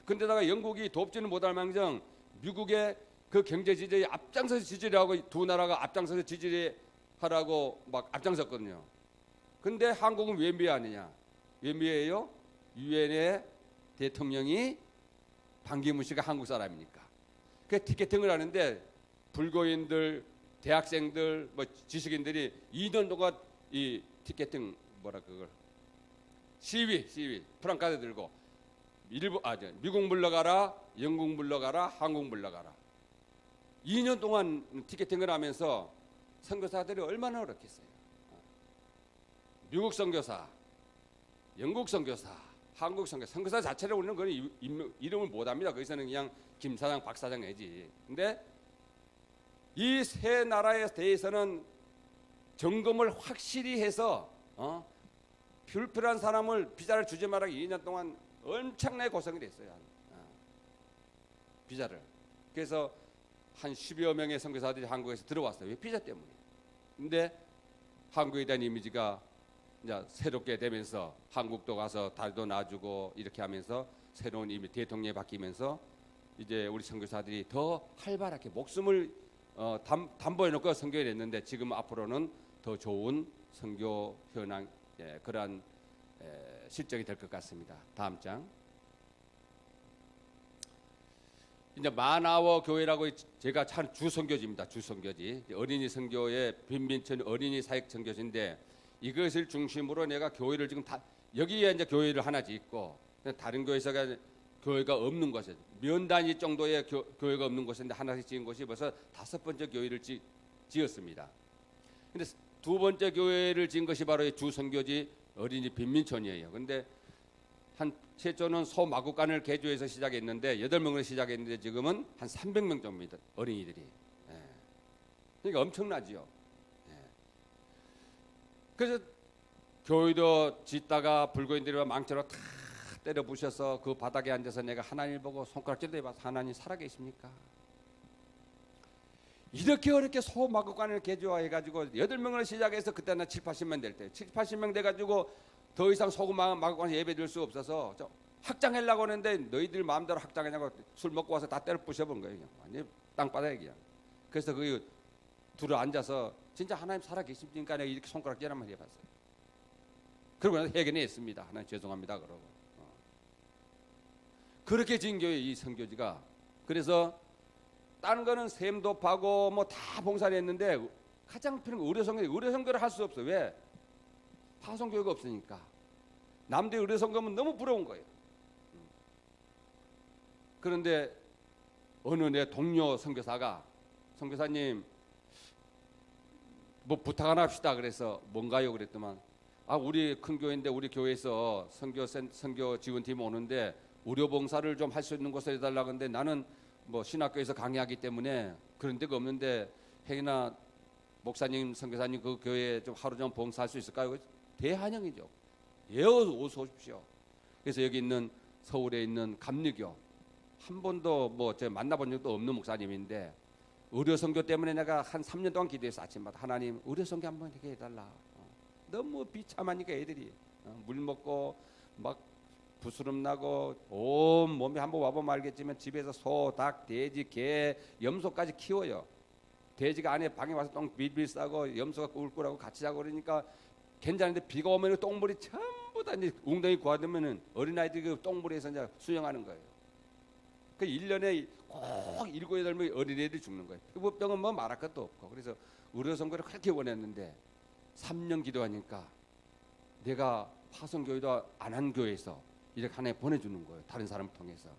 [SPEAKER 1] 그런데다가 영국이 돕지는 못할 망정 미국의 그 경제 지지에 앞장서서 지지를 하고 두 나라가 앞장서서 지지를 하라고 막 앞장섰거든요. 근데 한국은 왜 미워하느냐? 왜 미워해요? 유엔의 대통령이 반기문 씨가 한국 사람이니까. 그 티켓팅을 하는데 불교인들, 대학생들, 뭐 지식인들이 2년 동안 이 티켓팅 그걸 시위 프랑카드 들고 미국 물러가라, 영국 물러가라, 한국 물러가라. 2년 동안 티켓팅을 하면서 선교사들이 얼마나 어렵겠어요. 미국 선교사, 영국 선교사, 한국 선교사, 선교사 자체를 우리는 그런 이름을 못합니다. 거기서는 그냥 김 사장, 박 사장 해지. 근데 이 세 나라에 대해서는 점검을 확실히 해서 불필요한 사람을 비자를 주지 말라고 2년 동안 엄청나게 고생을 했어요. 비자를. 그래서 한 10여 명의 선교사들이 한국에서 들어왔어요. 왜? 비자 때문에. 근데 한국에 대한 이미지가 이제 새롭게 되면서 한국도 가서 달도 놔주고 이렇게 하면서 새로운 이미 대통령이 바뀌면서 이제 우리 선교사들이 더 활발하게 목숨을 담보해 놓고 선교를 했는데 지금 앞으로는 더 좋은 선교 현황 그러한 실적이 될 것 같습니다. 다음 장. 이제 마나워 교회라고 제가 참 주선교지입니다. 주선교지. 어린이 선교의 빈민천 어린이 사역 선교지인데 이것을 중심으로 내가 교회를 지금 다 여기에 이제 교회를 하나 짓고 다른 교회에서가 교회가 없는 곳에 면 단위 정도의 교회가 없는 곳인데 하나씩 지은 곳이 벌써 5번째 교회를 지었습니다. 근데 2번째 교회를 지은 것이 바로 이 주선교지 어린이 빈민촌이에요. 근데 한 최초는 소마구간을 개조해서 시작했는데 8명으로 시작했는데 지금은 한 300명 정도입니다. 어린이들이. 그러니까 엄청나지요. 그래서 교회도 짓다가 불교인들이 망치로 다 때려 부셔서 그 바닥에 앉아서 내가 하나님을 보고 손가락질도 해봐서 하나님 살아계십니까? 이렇게 어렵게 소마구간을 개조해가지고 8명으로 시작해서 그때는 7, 80명 될 때 7, 80명 돼가지고 더 이상 소마구간 예배 드릴 수 없어서 확장하려고 하는데 너희들 마음대로 확장하냐고 술 먹고 와서 다 때려 부셔본 거예요. 그냥. 완전히 땅바닥에 그냥. 그래서 그 둘을 앉아서 진짜 하나님 살아계십니까? 내가 이렇게 손가락질 한번 해봤어요. 그러고 나서 해결했습니다. 하나님 죄송합니다. 그러고. 그렇게 지은 교회 이 선교지가. 그래서 다른 거는 샘도 파고 뭐 다 봉사를 했는데 가장 필요한 건 의료 선교를 할 수 없어. 왜? 파송교회가 없으니까. 남들 의료 선교하면 너무 부러운 거예요. 그런데 어느 내 동료 선교사가 선교사님 뭐 부탁 하나 합시다. 그래서 뭔가요? 그랬더만 우리 큰 교회인데 우리 교회에서 선교 지원팀 오는데 의료 봉사를 좀 할 수 있는 곳을 해달라고 하는데 나는 뭐 신학교에서 강의하기 때문에 그런 데가 없는데 행이나 목사님 선교사님 그 교회에 좀 하루 좀 봉사할 수 있을까요? 대환영이죠. 어서 오십시오. 그래서 여기 있는 서울에 있는 감리교 한 번도 뭐 제가 만나본 적도 없는 목사님인데 의료 선교 때문에 내가 한 3년 동안 기도해서 아침마다 하나님 의료 선교 한번 되게 해달라. 너무 비참하니까 애들이 물 먹고 막 부스럼 나고 온 몸에 한번 와보면 알겠지만 집에서 소, 닭, 돼지, 개, 염소까지 키워요. 돼지가 안에 방에 와서 똥 빌빌 싸고 염소가 꿀꿀하고 같이 자고 그러니까 괜찮은데 비가 오면 똥물이 전부 다 이제 웅덩이 고아되면은 어린아이들이 그 똥물에서 이제 수영하는 거예요. 그 1년에 꼭 7, 8명의 어린애들이 죽는 거예요. 피부병은 뭐 말할 것도 없고. 그래서 의료 선거를 그렇게 원했는데 3년 기도하니까 내가 파송교회도 안 한 교회에서 이렇게 하나에 보내주는 거예요. 다른 사람을 통해서.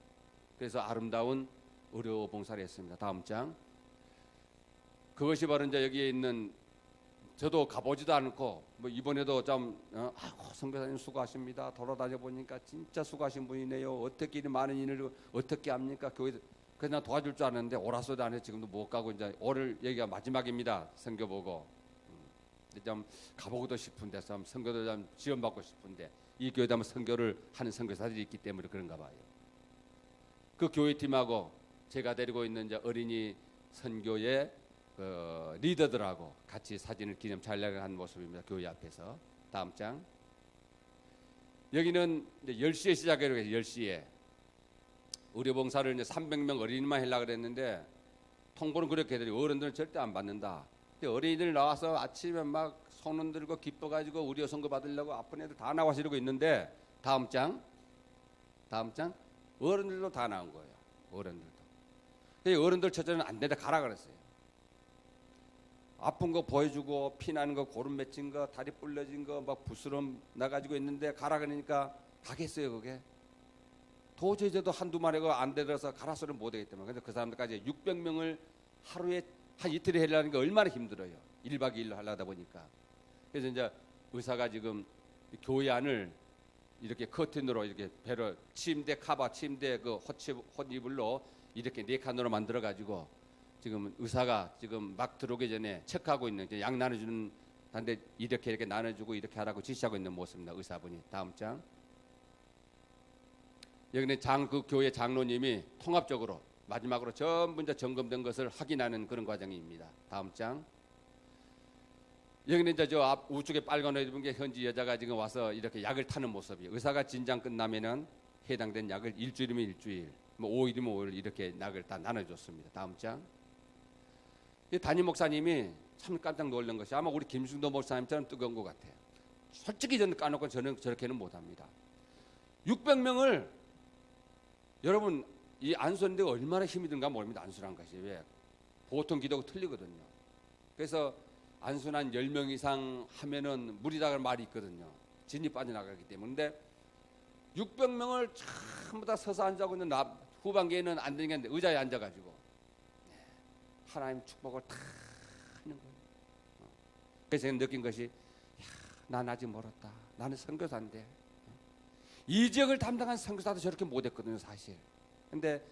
[SPEAKER 1] 그래서 아름다운 의료 봉사를 했습니다. 다음 장. 그것이 바로 이제 여기에 있는 저도 가보지도 않고 뭐 이번에도 좀 선교사님 수고하십니다. 돌아다녀 보니까 진짜 수고하신 분이네요. 어떻게 이런 많은 일을 어떻게 합니까? 교회 그래서 나 도와줄 줄 아는데 오라소도 안 해 지금도 못 가고 이제 오늘 여기가 마지막입니다. 선교 보고 좀 가보고도 싶은데 좀 선교도 좀 지원받고 싶은데 이 교회도 한번 선교를 하는 선교사들이 있기 때문에 그런가 봐요. 그 교회팀하고 제가 데리고 있는 이제 어린이 선교의 그 리더들하고 같이 사진을 기념 촬영한 모습입니다. 교회 앞에서. 다음 장. 여기는 이제 10시에 시작해요. 10시에. 의료봉사를 이제 300명 어린이만 하려고 그랬는데 통보는 그렇게 해드리고 어른들은 절대 안 받는다. 어린이들 나와서 아침에 막 손 흔들고 기뻐가지고 의료 선거 받으려고 아픈 애들 다 나와서 이러고 있는데 다음 장. 어른들도 다 나온 거예요. 어른들도. 어른들 첫째는 안 된다 가라 그랬어요. 아픈 거 보여주고 피나는 거 고름 맺힌 거 다리 불러진 거 막 부스럼 나가지고 있는데 가라 그러니까 가겠어요 그게. 도저히 저도 한두 마리가 안 되더라서 가라 소리를 못 하기 때문에. 그래서 그 사람들까지 600명을 하루에 한 이틀에 하려는 게 얼마나 힘들어요. 1박 2일로 하려다 보니까. 그래서 이제 의사가 지금 교회 안을 이렇게 커튼으로 이렇게 배를 침대 카바 침대 그 헛이불로 이렇게 4칸으로 만들어 가지고 지금 의사가 지금 막 들어오기 전에 체크하고 있는 약 나눠주는 단데 이렇게 나눠주고 이렇게 하라고 지시하고 있는 모습입니다. 의사분이. 다음 장. 여기는 그 교회 장로님이 통합적으로 마지막으로 전부 이제 점검된 것을 확인하는 그런 과정입니다. 다음 장. 여기는 이제 저 앞 우측에 빨간 옷 입은 게 현지 여자가 지금 와서 이렇게 약을 타는 모습이에요. 의사가 진장 끝나면은 해당된 약을 일주일이면 일주일, 뭐 5일이면 5일 이렇게 약을 다 나눠줬습니다. 다음 장. 이 담임 목사님이 참 깜짝 놀란 것이 아마 우리 김승도 목사님처럼 뜨거운 것 같아요. 솔직히 저는 까놓고 저는 저렇게는 못합니다. 600명을 여러분 이 안수하는데 얼마나 힘이 든가 모릅니다. 안수란 것이 왜 보통 기도가 틀리거든요. 그래서 안수는 10명 이상 하면은 무리다는 말이 있거든요. 진이 빠져나가기 때문에. 근데 600명을 전부 다 서서 앉아고 있는 후반기에는 안 되는 게 아닌데 의자에 앉아가지고 하나님 축복을 다 하는 거예요. 그래서 제가 느낀 것이 난 아직 멀었다. 나는 선교사인데 이 지역을 담당한 선교사도 저렇게 못했거든요 사실. 근데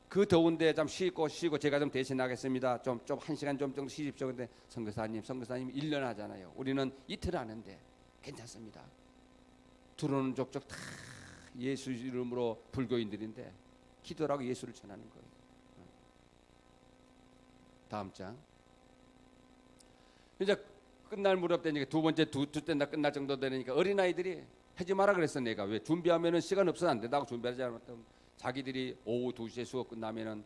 [SPEAKER 1] 그 더운데 좀 쉬고 제가 좀 대신하겠습니다. 좀 1시간 좀 정도 쉬십시오. 근데 선교사님 1년 하잖아요. 우리는 이틀 하는데 괜찮습니다. 들어오는 족족 다 예수 이름으로 불교인들인데 기도라고 예수를 전하는 거예요. 다음 장. 이제 끝날 무렵 되니까 두 번째 둘째 날 끝날 정도 되니까 어린아이들이 하지 마라 그랬어. 내가 왜 준비하면은 시간 없어서 안 된다고 준비하지 않았던 자기들이 오후 2시에 수업 끝나면은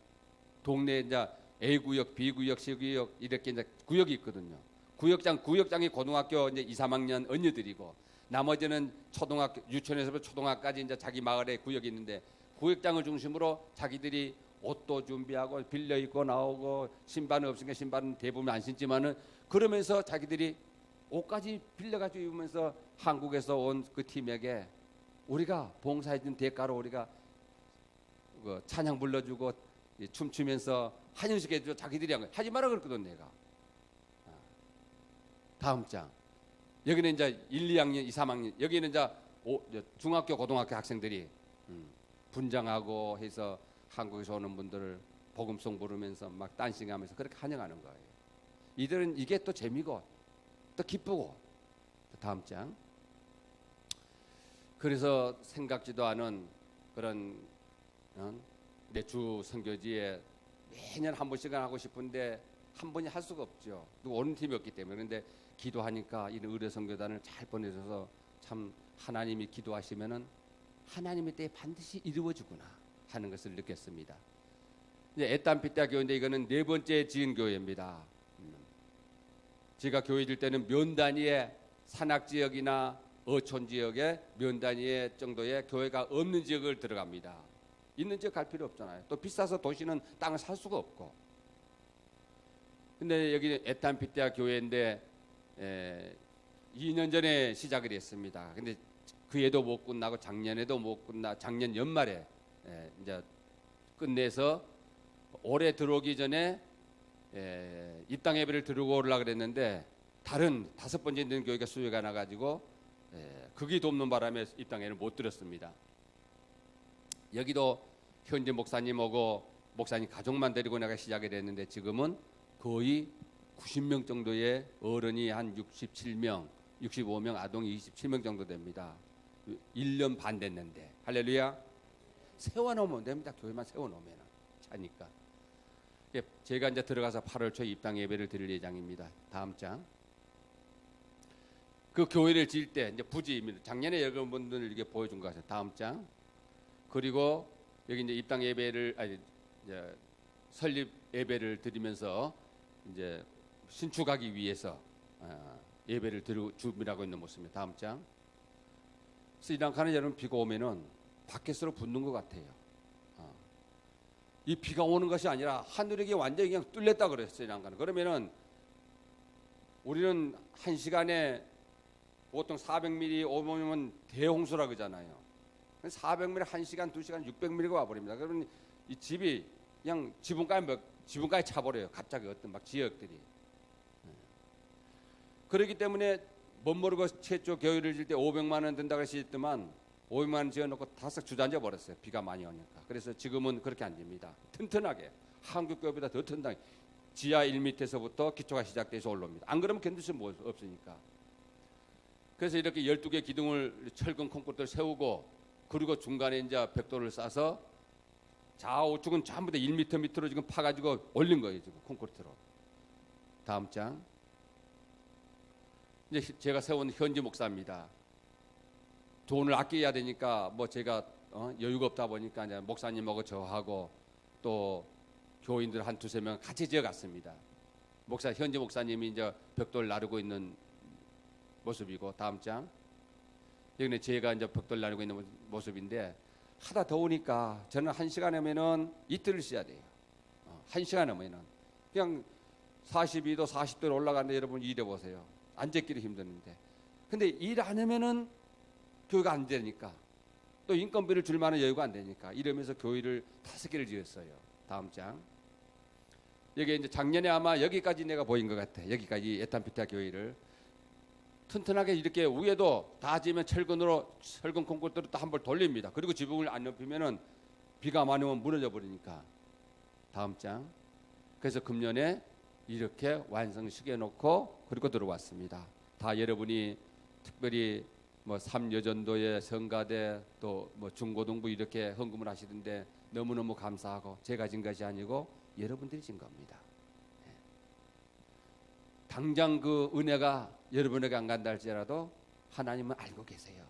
[SPEAKER 1] 동네 이제 A구역, B구역, C구역 이렇게 이제 구역이 있거든요. 구역장이 고등학교 이제 2, 3학년 언니들이고 나머지는 초등학교 유치원에서부터 초등학까지 이제 자기 마을에 구역이 있는데 구역장을 중심으로 자기들이 옷도 준비하고 빌려 입고 나오고 신발은 없으니까 신발은 대부분 안 신지만은 그러면서 자기들이 옷까지 빌려가지고 입으면서 한국에서 온 그 팀에게 우리가 봉사해준 대가로 우리가 그 찬양 불러주고 춤추면서 환영식 해줘 자기들이 한 거 하지 마라 그랬거든 내가. 다음 장 여기는 이제 1, 2학년, 2, 3학년 여기는 이제 중학교, 고등학교 학생들이 분장하고 해서 한국에서 오는 분들을 복음송 부르면서 막 댄싱하면서 그렇게 환영하는 거예요. 이들은 이게 또 재미고 또 기쁘고. 다음 장. 그래서 생각지도 않은 그런 내 주 선교지에 매년 한 번씩은 하고 싶은데 한 번이 할 수가 없죠. 또 오는 팀이 없기 때문에. 그런데 기도하니까 이런 의뢰 선교단을 잘 보내줘서 참 하나님이 기도하시면은 하나님의 때에 반드시 이루어지구나 하는 것을 느꼈습니다. 이제 에탄피타 교회인데 이거는 4번째 지은 교회입니다. 제가 교회 질 때는 면 단위의 산악 지역이나 어촌 지역에 면 단위의 정도의 교회가 없는 지역을 들어갑니다. 있는 지역 갈 필요 없잖아요. 또 비싸서 도시는 땅을 살 수가 없고. 근데 여기 에탄피타 교회인데 2년 전에 시작을 했습니다. 근데 그 해도 못 끝나고 작년에도 못 끝나 작년 연말에 이제 끝내서 올해 들어오기 전에 입당 예배를 들고 오려고 그랬는데 다른 5번째 있는 교회가 수요가 나가지고 극이 돕는 바람에 입당회를 못 드렸습니다. 여기도 현재 목사님하고 목사님 가족만 데리고 내가 시작을 했는데 지금은 거의 90명 정도의 어른이 한 67명, 65명, 아동이 27명 정도 됩니다. 1년 반 됐는데 할렐루야. 세워놓으면 됩니다. 교회만 세워놓으면 차니까. 제가 이제 들어가서 8월 초에 입당 예배를 드릴 예정입니다. 다음 장. 그 교회를 지을 때 이제 부지입니다. 작년에 여러분들 이렇게 보여준 것 같아요. 다음 장. 그리고 여기 이제 입당 예배를 이제 설립 예배를 드리면서 이제 신축하기 위해서 예배를 드리고 준비하고 있는 모습입니다. 다음 장. 스리랑카는 여러분 비가 오면은 바켓으로 붓는 것 같아요. 이 비가 오는 것이 아니라 하늘에게 완전히 그냥 뚫렸다 그랬어요. 스리랑카는. 그러면은 우리는 한 시간에 보통 400mm 오면 대홍수라 그러잖아요. 400mm 1시간, 2시간, 600mm가 와버립니다. 그러면 이 집이 그냥 지붕까지 차버려요. 갑자기 어떤 막 지역들이. 그렇기 때문에 멋모르고 최초 교회를 질 때 500만 원 든다고 했지만 500만 원 지어놓고 다싹 주저앉아 버렸어요. 비가 많이 오니까. 그래서 지금은 그렇게 안 됩니다. 튼튼하게 한국 교회보다 더 튼튼하게 지하 1m에서부터 기초가 시작돼서 올라옵니다. 안 그러면 견딜 수 없으니까. 그래서 이렇게 12개 기둥을 철근 콘크리트를 세우고 그리고 중간에 이제 벽돌을 싸서 좌우측은 전부 다 1m 밑으로 지금 파가지고 올린 거예요. 지금 콘크리트로. 다음 장. 이제 제가 세운 현지 목사입니다. 돈을 아껴야 되니까 뭐 제가 여유가 없다 보니까 이제 목사님하고 저하고 또 교인들 한 2-3명 같이 지어갔습니다. 현지 목사님이 이제 벽돌 나르고 있는 모습이고 다음 장. 여기는 제가 이제 벽돌 나르고 있는 모습인데 하다 더우니까 저는 1시간 하면은 이틀을 쉬어야 돼요. 1시간 하면은 그냥 42도 40도로 올라가는데 여러분 일해 보세요. 앉아있기도 힘드는데. 근데 일 안 하면은 교회가 안 되니까 또 인건비를 줄 만한 여유가 안 되니까 이러면서 교회를 5개를 지었어요. 다음 장. 여기 이제 작년에 아마 여기까지 내가 보인 것 같아. 여기까지 에탄피타 교회를 튼튼하게 이렇게 위에도 다 지으면 철근 콘크리트로 또 한 번 돌립니다. 그리고 지붕을 안 높이면은 비가 많이 오면 무너져 버리니까. 다음 장. 그래서 금년에 이렇게 완성시켜 놓고 그리고 들어왔습니다. 다 여러분이 특별히 뭐 삼여전도회 성가대 또 뭐 중고등부 이렇게 헌금을 하시던데 너무너무 감사하고 제가 진 것이 아니고 여러분들이 진 겁니다. 당장 그 은혜가 여러분에게 안 간다 할지라도 하나님은 알고 계세요.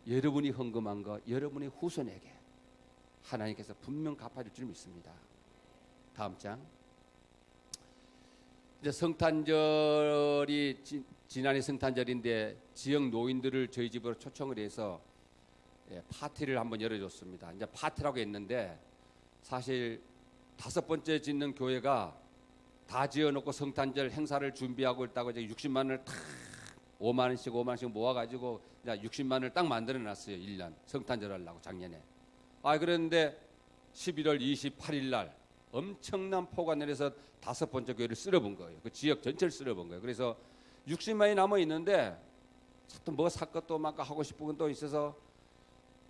[SPEAKER 1] 여러분이 헌금한 거 여러분의 후손에게 하나님께서 분명 갚아줄 줄 믿습니다. 다음 장. 이제 성탄절이 지난해 성탄절인데 지역 노인들을 저희 집으로 초청을 해서 파티를 한번 열어줬습니다. 이제 파티라고 했는데 사실 5번째 짓는 교회가 다 지어놓고 성탄절 행사를 준비하고 있다고 이제 60만 원을 탁 5만 원씩 모아가지고 이제 60만 원을 딱 만들어놨어요. 1년 성탄절 하려고 작년에. 그런데 11월 28일 날 엄청난 폭우가 내려서 5번째 교회를 쓸어본 거예요. 그 지역 전체를 쓸어본 거예요. 그래서 60만이 남아 있는데 또 뭐 살 것도 막 하고 싶은 건 또 있어서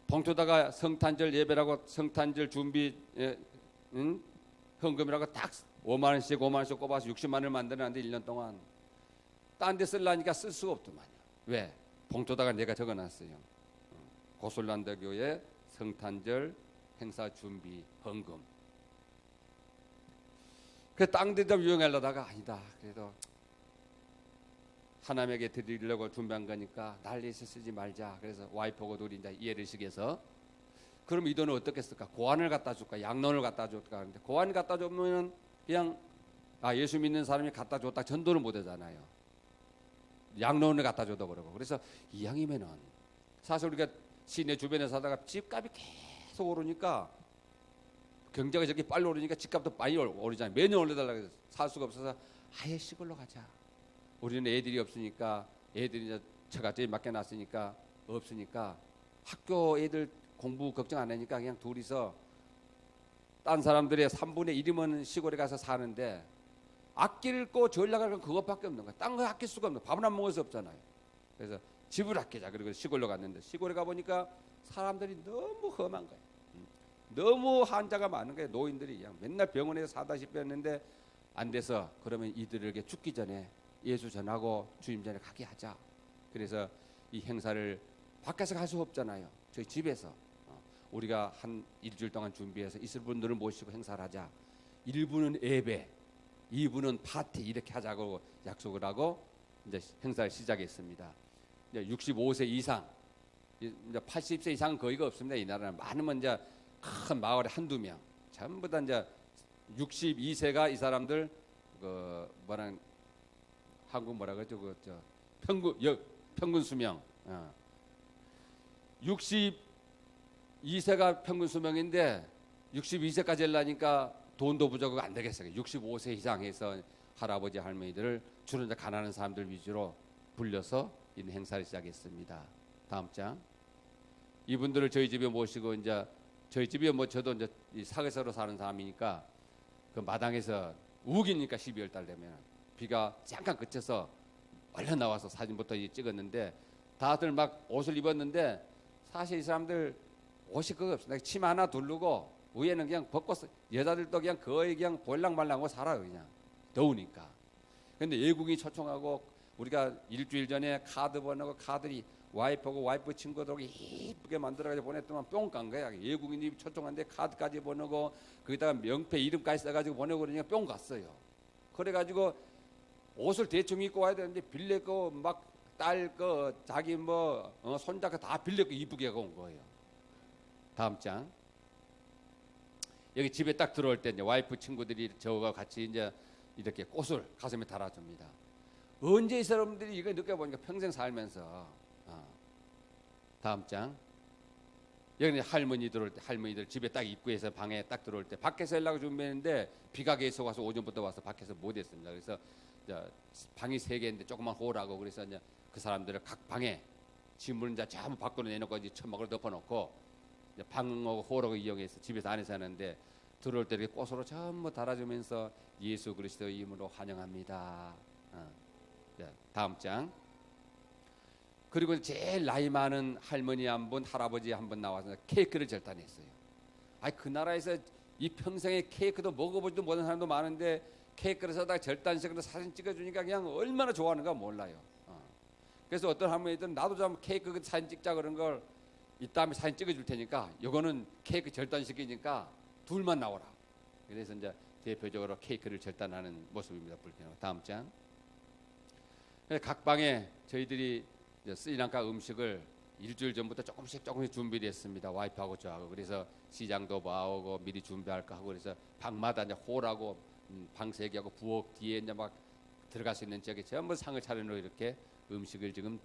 [SPEAKER 1] 봉투다가 성탄절 예배라고 성탄절 준비 헌금이라고 딱 5만 원씩 꼽아서 60만 원을 만들었는데 1년 동안 딴 데 쓰려니까 쓸 수가 없더만요. 왜? 봉투다가 내가 적어놨어요. 고슬란드 교회 성탄절 행사 준비 헌금. 그 땅 데다 유용하려다가 아니다. 그래도 하나님에게 드리려고 준비한 거니까 난리에서 쓰지 말자. 그래서 와이프하고 둘이 이제 이해를 시켜서 그럼 이 돈을 어떻게 쓸까? 고안을 갖다 줄까? 양론을 갖다 줄까? 하는데 고안 갖다 주면 그냥 예수 믿는 사람이 갖다 줬다 전도를 못 하잖아요. 양론을 갖다 줘도 그러고. 그래서 이왕이면은 사실 우리가 시내 주변에 사다가 집값이 계속 오르니까 경제가 저렇게 빨리 오르니까 집값도 많이 오르잖아요. 매년 올려달라고 해서 살 수가 없어서 아예 시골로 가자. 우리는 애들이 없으니까 애들이 이제 처갓집에 맡겨놨으니까 없으니까 학교 애들 공부 걱정 안 하니까 그냥 둘이서 딴 사람들의 3분의 1이면 시골에 가서 사는데 아낄 거 전략을 그것밖에 없는 거야. 딴 거 아낄 수가 없는 거야. 밥은 안 먹을 수 없잖아요. 그래서 집을 아끼자. 그리고 시골로 갔는데 시골에 가보니까 사람들이 너무 험한 거야. 너무 환자가 많은 거예요. 노인들이 그냥 맨날 병원에서 사다시피 했는데 안 돼서 그러면 이들에게 죽기 전에 예수 전하고 주님 전에 가게 하자. 그래서 이 행사를 밖에서 갈 수 없잖아요. 저희 집에서 우리가 한 일주일 동안 준비해서 있을 분들을 모시고 행사를 하자. 1부는 예배, 2부는 파티 이렇게 하자고 약속을 하고 이제 행사를 시작했습니다. 이제 65세 이상, 이제 80세 이상은 거의가 없습니다. 이 나라는 많으면 이제 큰 마을에 한두 명, 전부 다 이제 62세가 이 사람들 그 뭐랑 한국 뭐라 그러죠? 저 평균 수명 62세가 평균 수명인데 62세까지 하려니까 돈도 부족하고 안 되겠어요. 65세 이상 해서 할아버지 할머니들을 주로 이제 가난한 사람들 위주로 불려서 있는 행사를 시작했습니다. 다음 장. 이분들을 저희 집에 모시고 이제 저희 집에 뭐 저도 이제 사회서로 사는 사람이니까 그 마당에서 우기니까 12월 달 되면 비가 잠깐 그쳐서 얼른 나와서 사진부터 찍었는데 다들 막 옷을 입었는데 사실 이 사람들 옷이 그거 없어. 치마 하나 두르고 위에는 그냥 벗고 여자들도 그냥 거의 그냥 볼랑말랑하고 살아요. 그냥 더우니까. 근데 외국인이 초청하고 우리가 일주일 전에 카드 보내고 카드리 와이프하고 와이프 친구들하고 이쁘게 만들어가지고 보냈더만 뿅 간 거야. 외국인이 초청한데 카드까지 보내고 거기다가 명패 이름까지 써가지고 보내고 그러니까 뿅 갔어요. 그래가지고 옷을 대충 입고 와야 되는데 빌렸고 막 딸 거 자기 뭐 손자 거 다 빌렸고 이쁘게 하고 온 거예요. 다음 장. 여기 집에 딱 들어올 때 이제 와이프 친구들이 저와 같이 이제 이렇게 꽃을 가슴에 달아줍니다. 언제 이 사람들이 이거 느껴보니까 평생 살면서. 다음 장. 여기 할머니 들어올 때 할머니들 집에 딱 입구에서 방에 딱 들어올 때 밖에서 하려고 준비했는데 비가 계속 와서 오전부터 와서 밖에서 못 했습니다. 그래서 이제 방이 3개인데 조그만 홀하고 그래서 이제 그 사람들을 각 방에 짐을 이제 전부 밖으로 내놓고 이제 천막을 덮어놓고 이제 방하고 홀하고 이용해서 집에서 안에서 하는데 들어올 때 이렇게 꽃으로 전부 달아주면서 예수 그리스도 이름으로 환영합니다. 다음 장. 그리고 제일 나이 많은 할머니 한 분, 할아버지 한 분 나와서 케이크를 절단했어요. 그 나라에서 이 평생에 케이크도 먹어보지도 못한 사람도 많은데 케이크를 사다가 절단식으로 사진 찍어주니까 그냥 얼마나 좋아하는가 몰라요. 그래서 어떤 할머니들은 나도 좀 케이크 사진 찍자 그런 걸 이따음에 사진 찍어줄 테니까 이거는 케이크 절단식이니까 둘만 나오라. 그래서 이제 대표적으로 케이크를 절단하는 모습입니다. 다음 장. 각 방에 저희들이 스리랑카 음식을 일주일 전부터 조금씩 준비를 했습니다. 와이프하고 저하고. 그래서 시장도 봐오고 미리 준비할까 하고, 그래서 방마다 이제 홀하고 방 3개하고 부엌 뒤에 이제 막 들어갈 수 있는 지역에 전부 상을 차려놓고 이렇게 음식을 지금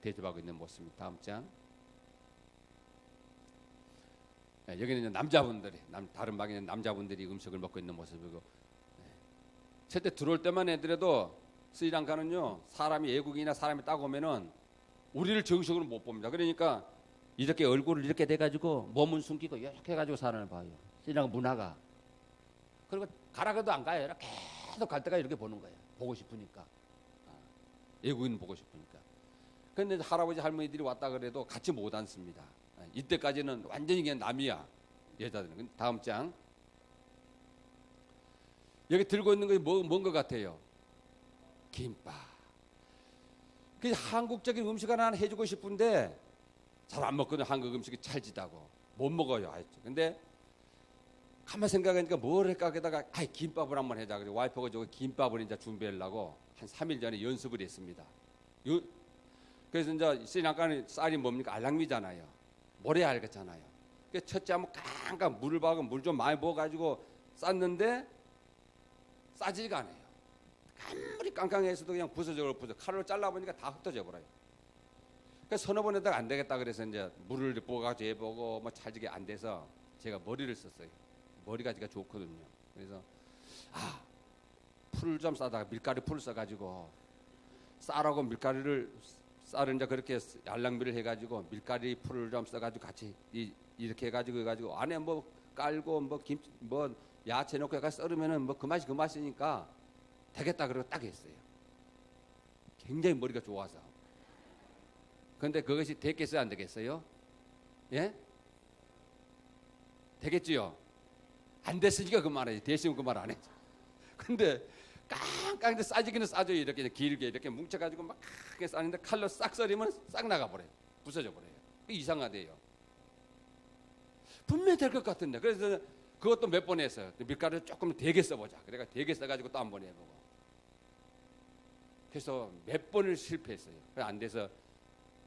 [SPEAKER 1] 대접하고 있는 모습입니다. 다음 장. 네, 여기는 이제 남자분들이, 다른 방에 있는 남자분들이 음식을 먹고 있는 모습이고, 첫째 들어올 때만 해더라도 스리랑카는요, 사람이 외국인이나 사람이 딱 오면은 우리를 정식으로 못 봅니다. 그러니까 이렇게 얼굴을 이렇게 돼가지고 몸은 숨기고 이렇게 해가지고 사람을 봐요. 스리랑카 문화가. 그리고 가라가도 안 가요. 이렇게 계속 갈 때가 이렇게 보는 거예요. 보고 싶으니까. 외국인 보고 싶으니까. 그런데 할아버지 할머니들이 왔다 그래도 같이 못 앉습니다. 이때까지는 완전히 그냥 남이야, 여자들은. 다음 장. 여기 들고 있는 게 뭔 것 같아요? 김밥. 그 한국적인 음식 하나 해주고 싶은데 잘 안 먹거든요. 한국 음식이 찰지다고 못 먹어요. 근데 가만 생각하니까 뭘 할까 하다가 김밥을 한번 해자. 그래서 와이프가 저 김밥을 이제 준비하려고 한 3일 전에 연습을 했습니다. 그래서 이제 스리랑카는 쌀이 뭡니까? 알랑미잖아요. 모래 알겠잖아요. 그래서 첫째 한번 깡깡 물을 박고 물 좀 많이 부어가지고 쌌는데 싸지가 않아요. 아무리 깡깡해서도 그냥 부서져. 칼로 잘라보니까 다 흩어져 버려요. 그래서 서너 번 했다가 안 되겠다 그래서 이제 물을 부어가지고 해보고 뭐 찰지게 안 돼서 제가 머리를 썼어요. 머리가 제가 좋거든요. 그래서 풀을 좀 싸다가 밀가루 풀을 써가지고 쌀하고 밀가루를 쌀은 이제 그렇게 알랑미를 해가지고 밀가루 풀을 좀 써가지고 같이 이렇게 해가지고 안에 뭐 깔고 뭐 김치 뭐 야채 넣고 해가 썰으면은 뭐 그 맛이니까 되겠다 그러고 딱 했어요. 굉장히 머리가 좋아서. 그런데 그것이 되겠어요, 안 되겠어요? 예? 되겠지요? 안 됐으니까 그 말이지. 됐으면 그 말 안 했죠. 근데 깡깡 싸지기는 싸져요. 이렇게 길게 이렇게 뭉쳐가지고 막 크게 싸는데 칼로 싹 썰이면 싹 나가버려요. 부서져 버려요. 이상하대요. 분명히 될 것 같은데. 그래서 그것도 몇 번 했어요. 밀가루 조금 되게 써보자. 그래가 되게 써가지고 또 한 번 해보고. 그래서 몇 번을 실패했어요. 안 돼서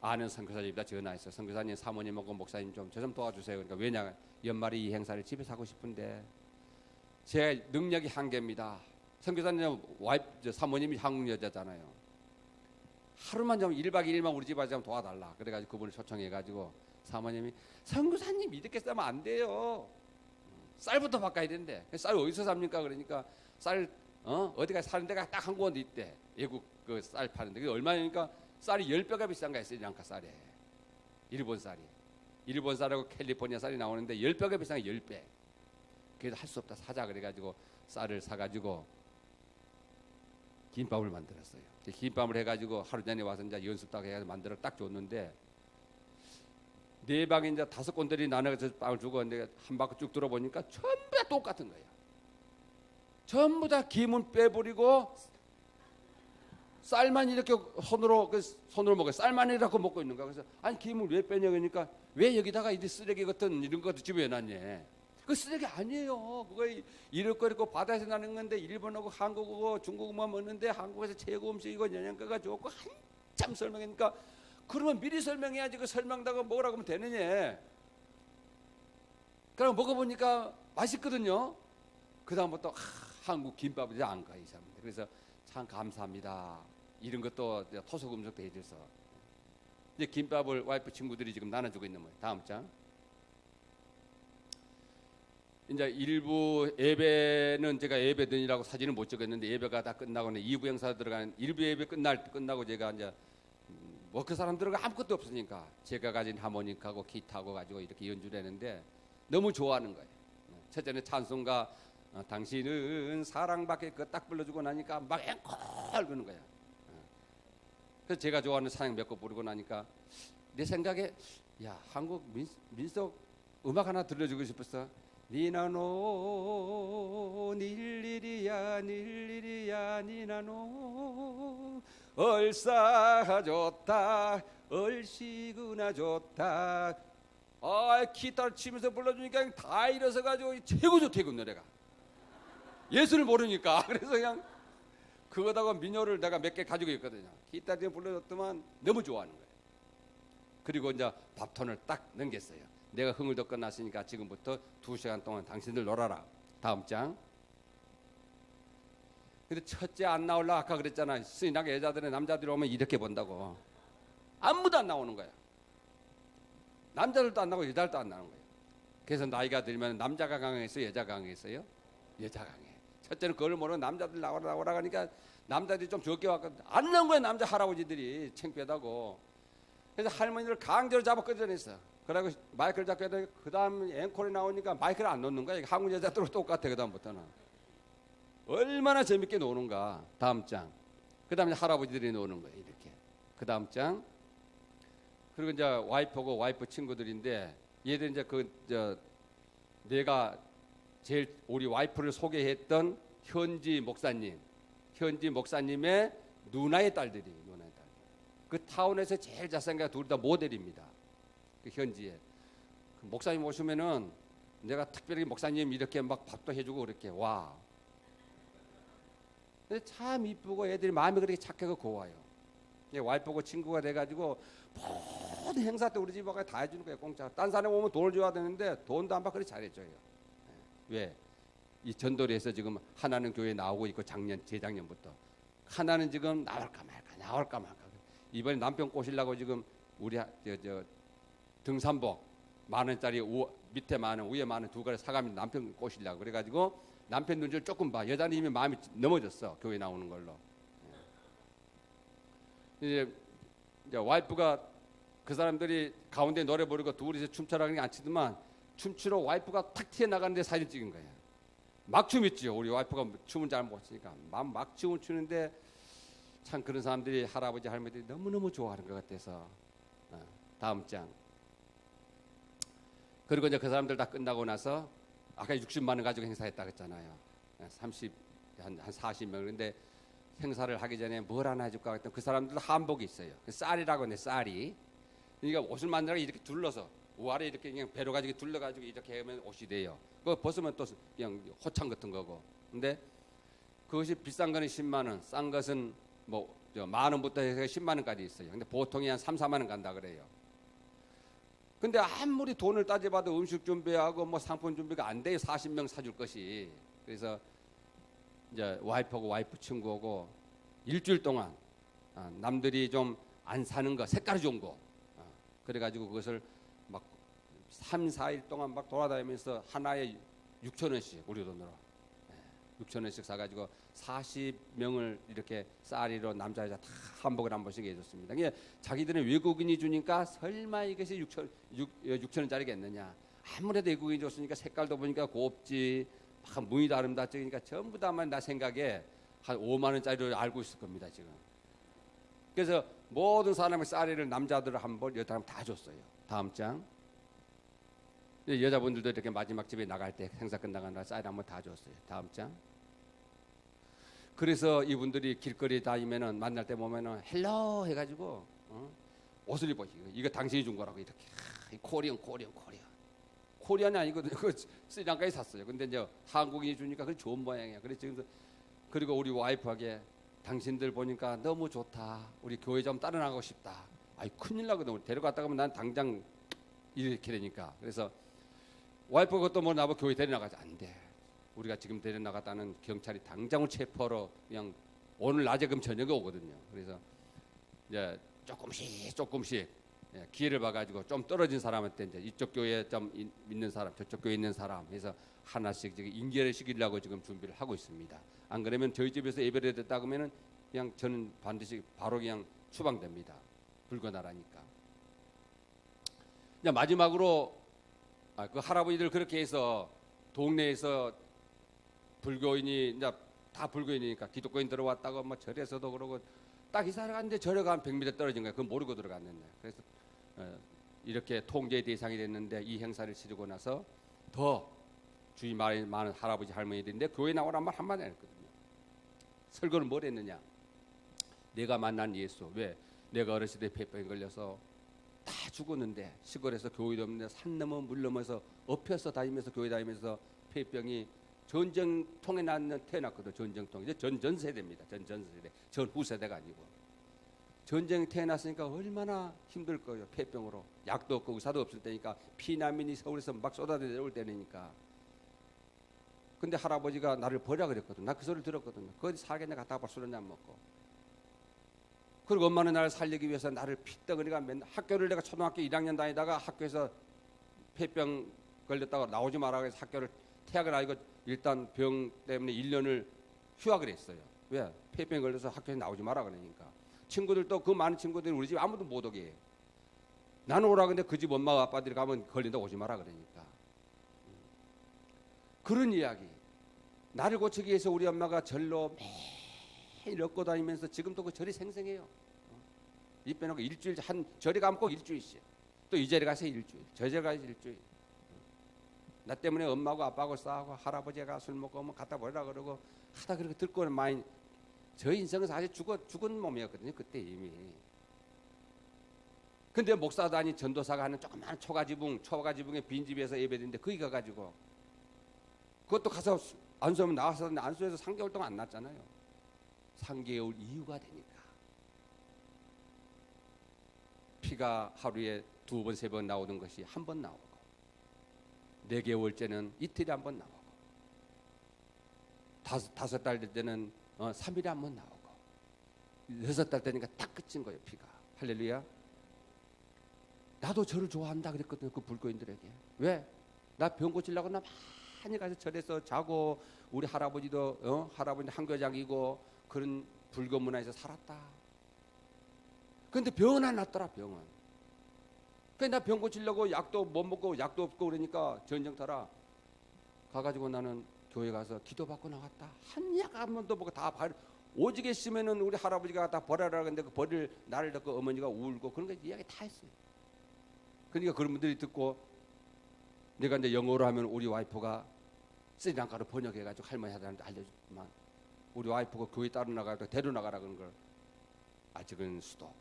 [SPEAKER 1] 아는 선교사님이다 전화했어요. 선교사님, 사모님하고 목사님 좀 저 좀 도와주세요. 그러니까 왜냐 연말에 이 행사를 집에서 하고 싶은데 제 능력이 한계입니다. 선교사님 와이프 사모님이 한국 여자잖아요. 하루만 좀 1박 2일만 우리 집 와서 좀 도와달라. 그래가지고 그분을 초청해가지고 사모님이 선교사님 이렇게 싸면 안 돼요. 쌀부터 바꿔야 된대. 쌀 어디서 삽니까? 그러니까 쌀 어디가 사는 데가 딱 한 군데 있대. 외국 그 쌀 파는데 그게 얼마니까 쌀이 10배가 비싼가 했어요. 스리랑카 쌀에. 일본 쌀이. 일본 쌀하고 캘리포니아 쌀이 나오는데 10배가 비싼 게 10배. 그래도 할 수 없다 사자 그래가지고 쌀을 사가지고 김밥을 만들었어요. 김밥을 해가지고 하루 전에 와서 이제 연습도 해가지고 만들어 딱 줬는데 네 방에 이제 5건들이 나눠서 빵을 주고 근데 한 바퀴 쭉 들어보니까 전부 다 똑같은 거예요. 전부 다 김은 빼버리고 쌀만 이렇게 손으로 먹어요. 쌀만 이렇게 먹고 있는 거야. 그래서 아니 김을 왜 빼냐 그러니까 왜 여기다가 이 쓰레기 같은 이런 것도 집에 왜 놨냐. 그 쓰레기 아니에요. 그거 이럴 거 이렇게 바다에서 나는 건데 일본하고 한국하고 중국만 먹는데 한국에서 최고 음식이고 영양가가 좋고 한참 설명하니까 그러면 미리 설명해야지 그 설명다가 먹으라고 하면 되느냐. 그럼 먹어보니까 맛있거든요. 그 다음부터 한국 김밥이 안 가 이 사람들. 그래서 참 감사합니다. 이런 것도 토속 음식도 해줘서 이제 김밥을 와이프 친구들이 지금 나눠주고 있는 거예요. 다음 장. 이제 일부 예배는 제가 예배드리라고 사진을 못 찍었는데 예배가 다 끝나고는 2부 행사 들어가는 1부 예배 끝나고 제가 이제 뭐 그 사람들은 아무것도 없으니까 제가 가진 하모니카하고 기타하고 가지고 이렇게 연주를 했는데 너무 좋아하는 거예요. 첫째는 찬송가 당신은 사랑밖에 그 딱 불러주고 나니까 막 앵콜 그러는 거야. 그래서 제가 좋아하는 찬양 몇 곡 부르고 나니까 내 생각에 야 한국 민속 음악 하나 들려주고 싶었어. 니나노 닐리리야 닐리리야 니나노 얼싸 좋다 얼씨구나 좋다. 기타를 치면서 불러주니까 다 일어서가지고 최고 좋대 그 노래가. 예수를 모르니까. 그래서 그냥 그거다가 민요를 내가 몇 개 가지고 있거든요. 기타 좀 불러줬더만 너무 좋아하는 거예요. 그리고 이제 밥톤을 딱 넘겼어요. 내가 흥을 더 끝났으니까 지금부터 2시간 동안 당신들 놀아라. 다음 장. 근데 첫째 안 나올라 아까 그랬잖아. 스님하게 여자들은 남자들이 오면 이렇게 본다고. 아무도 안 나오는 거야. 남자들도 안 나오고 여자들도 안 나오는 거야. 그래서 나이가 들면 남자가 강했어요, 여자가 강했어요? 여자가 강해. 첫째는 그걸 모르고 남자들 나오라 하니까 남자들이 좀 적게 왔거든. 안 나온 거야, 남자 할아버지들이. 창피하다고. 그래서 할머니를 강제로 잡아 끌어냈어. 그러고 마이크를 잡고 해도 그 다음 앵콜이 나오니까 마이크를 안 놓는 거야. 한국 여자들도 똑같아, 그 다음부터는. 얼마나 재밌게 노는가. 다음 장. 그 다음에 할아버지들이 노는 거예요, 이렇게. 그 다음 장. 그리고 이제 와이프고 와이프 친구들인데 얘들 이제 내가 제일 우리 와이프를 소개했던 현지 목사님의 누나의 딸들이. 그 타운에서 제일 잘생겨 둘 다 모델입니다. 그 현지에. 그 목사님 오시면은 내가 특별히 목사님 이렇게 막 밥도 해주고 그렇게 와. 근데 참 이쁘고 애들이 마음이 그렇게 착하고 고와요. 와이프고 친구가 돼가지고 모든 행사 때 우리 집 와가 다 해주는 거예요, 공짜. 딴 사람 오면 돈을 줘야 되는데 돈도 안 받고 그렇게 잘해줘요. 왜? 이 전도리에서 지금 하나는 교회 나오고 있고 재작년부터 하나는 지금 나올까 말까. 이번에 남편 꼬시려고 지금 우리 등산복 10,000원짜리 밑에 10,000원 위에 10,000원 두 가지 사가면 남편 꼬시려고 그래가지고 남편 눈치를 조금 봐. 여자는 이미 마음이 넘어졌어, 교회 나오는 걸로. 이제 와이프가 그 사람들이 가운데 노래 부르고 둘이서 춤추라는 게 안 치더만 춤추러 와이프가 탁 튀어나가는데 사진 찍은 거야. 막 춤있지요. 우리 와이프가 춤은 잘 못 추니까 막 춤을 추는데 참 그런 사람들이 할아버지 할머니들이 너무너무 좋아하는 것 같아서. 다음 장. 그리고 이제 그 사람들 다 끝나고 나서 아까 60만 원 가지고 행사했다 그랬잖아요. 한 40명. 그런데 행사를 하기 전에 뭘 하나 해줄까 했더니 그 사람들 한복이 있어요. 쌀이라고 하는데 쌀이. 그러니까 옷을 만들어 이렇게 둘러서 우아래 이렇게 그냥 배로 가지고 둘러가지고 이렇게 하면 옷이 돼요. 그거 벗으면 또 그냥 호창 같은 거고. 근데 그것이 비싼 거는 10만 원, 싼 것은 뭐 10,000원부터 해서 10만 원까지 있어요. 근데 보통이 한 3, 4만 원 간다 그래요. 근데 아무리 돈을 따져봐도 음식 준비하고 뭐 상품 준비가 안 돼요. 40명 사줄 것이. 그래서 이제 와이프하고 와이프 친구하고 일주일 동안 남들이 좀 안 사는 거, 색깔이 좋은 거. 그래가지고 그것을 막 3, 4일 동안 막 돌아다니면서 하나에 6,000원씩 우리 돈으로 6,000원씩 사가지고 40명을 이렇게 쌀이로 남자 여자 다 한복을 한 번씩 해줬습니다. 이게 자기들은 외국인이 주니까 설마 이것이 6,000원짜리겠느냐. 아무래도 외국인이 줬으니까 색깔도 보니까 곱지 막 무늬도 아름답지. 그러니까 전부 다만 나 생각에 한 5만 원짜리로 알고 있을 겁니다 지금. 그래서 모든 사람의 쌀이를 남자들을 한 번 여자 다 줬어요. 다음 장. 여자분들도 이렇게 마지막 집에 나갈 때 행사 끝나고 날 쌀 한번 다 줬어요. 다음 장. 그래서 이분들이 길거리 다니면은 만날 때 보면은 헬로 해가지고 옷을 입어. 이거 당신이 준 거라고 이렇게. 코리안이 아니거든요. 그 스리랑카에 샀어요. 근데 이제 한국인이 주니까 그 좋은 모양이야. 그래서 지금 그리고 우리 와이프에게 당신들 보니까 너무 좋다. 우리 교회 좀 따라 나가고 싶다. 아이 큰일 나거든. 데려갔다 가면 난 당장 이렇게 되니까. 그래서 와이프가 그것도 뭐 나보고 교회 데려나가지 안 돼. 우리가 지금 데려나갔다는 경찰이 당장을 체포하러 그냥 오늘 낮에 그럼 저녁에 오거든요. 그래서 이제 조금씩 기회를 봐가지고 좀 떨어진 사람한테 이제 이쪽 교회에 좀 있는 사람, 저쪽 교회에 있는 사람 해서 하나씩 지금 인계를 시키려고 지금 준비를 하고 있습니다. 안 그러면 저희 집에서 예배를 드렸다 그러면은 그냥 저는 반드시 바로 그냥 추방됩니다. 불건하라니까. 이제 마지막으로 그 할아버지들 그렇게 해서 동네에서 불교인이 이제 다 불교인이니까 기독교인 들어왔다고 뭐 절에서도 그러고 딱 이사를 갔는데 절에가 한 100m 떨어진 거예요. 그건 모르고 들어갔는데. 그래서 이렇게 통제 대상이 됐는데 이 행사를 치르고 나서 더 주위 많은 할아버지 할머니들인데 교회 나오란 말 한마디 안 했거든요. 설교는 뭘 했느냐. 내가 만난 예수. 왜? 내가 어렸을 때 폐병에 걸려서 다 죽었는데 시골에서 교회도 없는데 산 넘어 물 넘어서 엎혀서 다니면서 교회 다니면서 폐병이 전쟁통에 태어났거든. 전쟁통. 이제 전세대입니다. 전세대. 전후세대가 아니고. 전쟁이 태어났으니까 얼마나 힘들 거예요. 폐병으로 약도 없고 의사도 없을 때니까 피난민이 서울에서 막 쏟아져 내려올 때니까. 근데 할아버지가 나를 버려 그랬거든. 나 그 소리를 들었거든요. 거기 살겠네 갔다가 술 한잔 먹고. 그리고 엄마는 나를 살리기 위해서 나를 피떡거리가 맨날 학교를 내가 초등학교 1학년 다니다가 학교에서 폐병 걸렸다가 나오지 마라 해서 학교를 퇴학을 하고 일단 병 때문에 1년을 휴학을 했어요. 왜? 폐병 걸려서 학교에서 나오지 마라 그러니까. 친구들도 그 많은 친구들이 우리 집 아무도 못 오게. 나는 오라 근데 그 집 엄마 아빠들이 가면 걸린다 오지 마라 그러니까. 그런 이야기. 나를 고치기 위해서 우리 엄마가 절로 매일 얻고 다니면서 지금도 그 절이 생생해요. 입 빼놓고 일주일 한 절에 가면 꼭 일주일씩. 또 이 절에 가서 일주일, 저 절에 가서 일주일. 나 때문에 엄마하고 아빠하고 싸우고 할아버지가 술 먹고 오면 갖다 버리라 그러고 하다 그렇게 듣고는 많이 저 인생은 사실 죽은 몸이었거든요. 그때 이미. 근데 목사도 아닌 전도사가 하는 조그마한 초가지붕에 빈집에서 예배드리는데 거기 가가지고 그것도 가서 안수하면 나와서 안수해서 3개월 동안 안 났잖아요. 3개월 이유가 되니까. 피가 하루에 2번, 3번 나오는 것이 한 번 나오고 4개월째는 이틀에 한 번 나오고 5달 될 때는 3일에 한 번 나오고 6달 되니까 딱 끝인 거예요. 피가. 할렐루야. 나도 저를 좋아한다 그랬거든요. 그 불교인들에게. 왜? 나 병 고치려고 나 많이 가서 절에서 자고 우리 할아버지도 할아버지 한교장이고 그런 불교 문화에서 살았다. 그런데 병은 안 났더라. 병은. 그러니까 나 병 고치려고 약도 못 먹고 약도 없고 그러니까 전쟁터라 가가지고 나는 교회 가서 기도받고 나갔다. 한 약 한 번도 먹고 다 오직에 있으면은 우리 할아버지가 다 버려라 근데 그 버릴 나를 듣고 어머니가 울고 그런 거 이야기 다 했어요. 그러니까 그런 분들이 듣고 내가 이제 영어로 하면 우리 와이프가 스리랑카로 번역해가지고 할머니한테 알려줬지만 우리 와이프가 교회 따로 나가서 데려 나가라 그런 걸 아직은 수도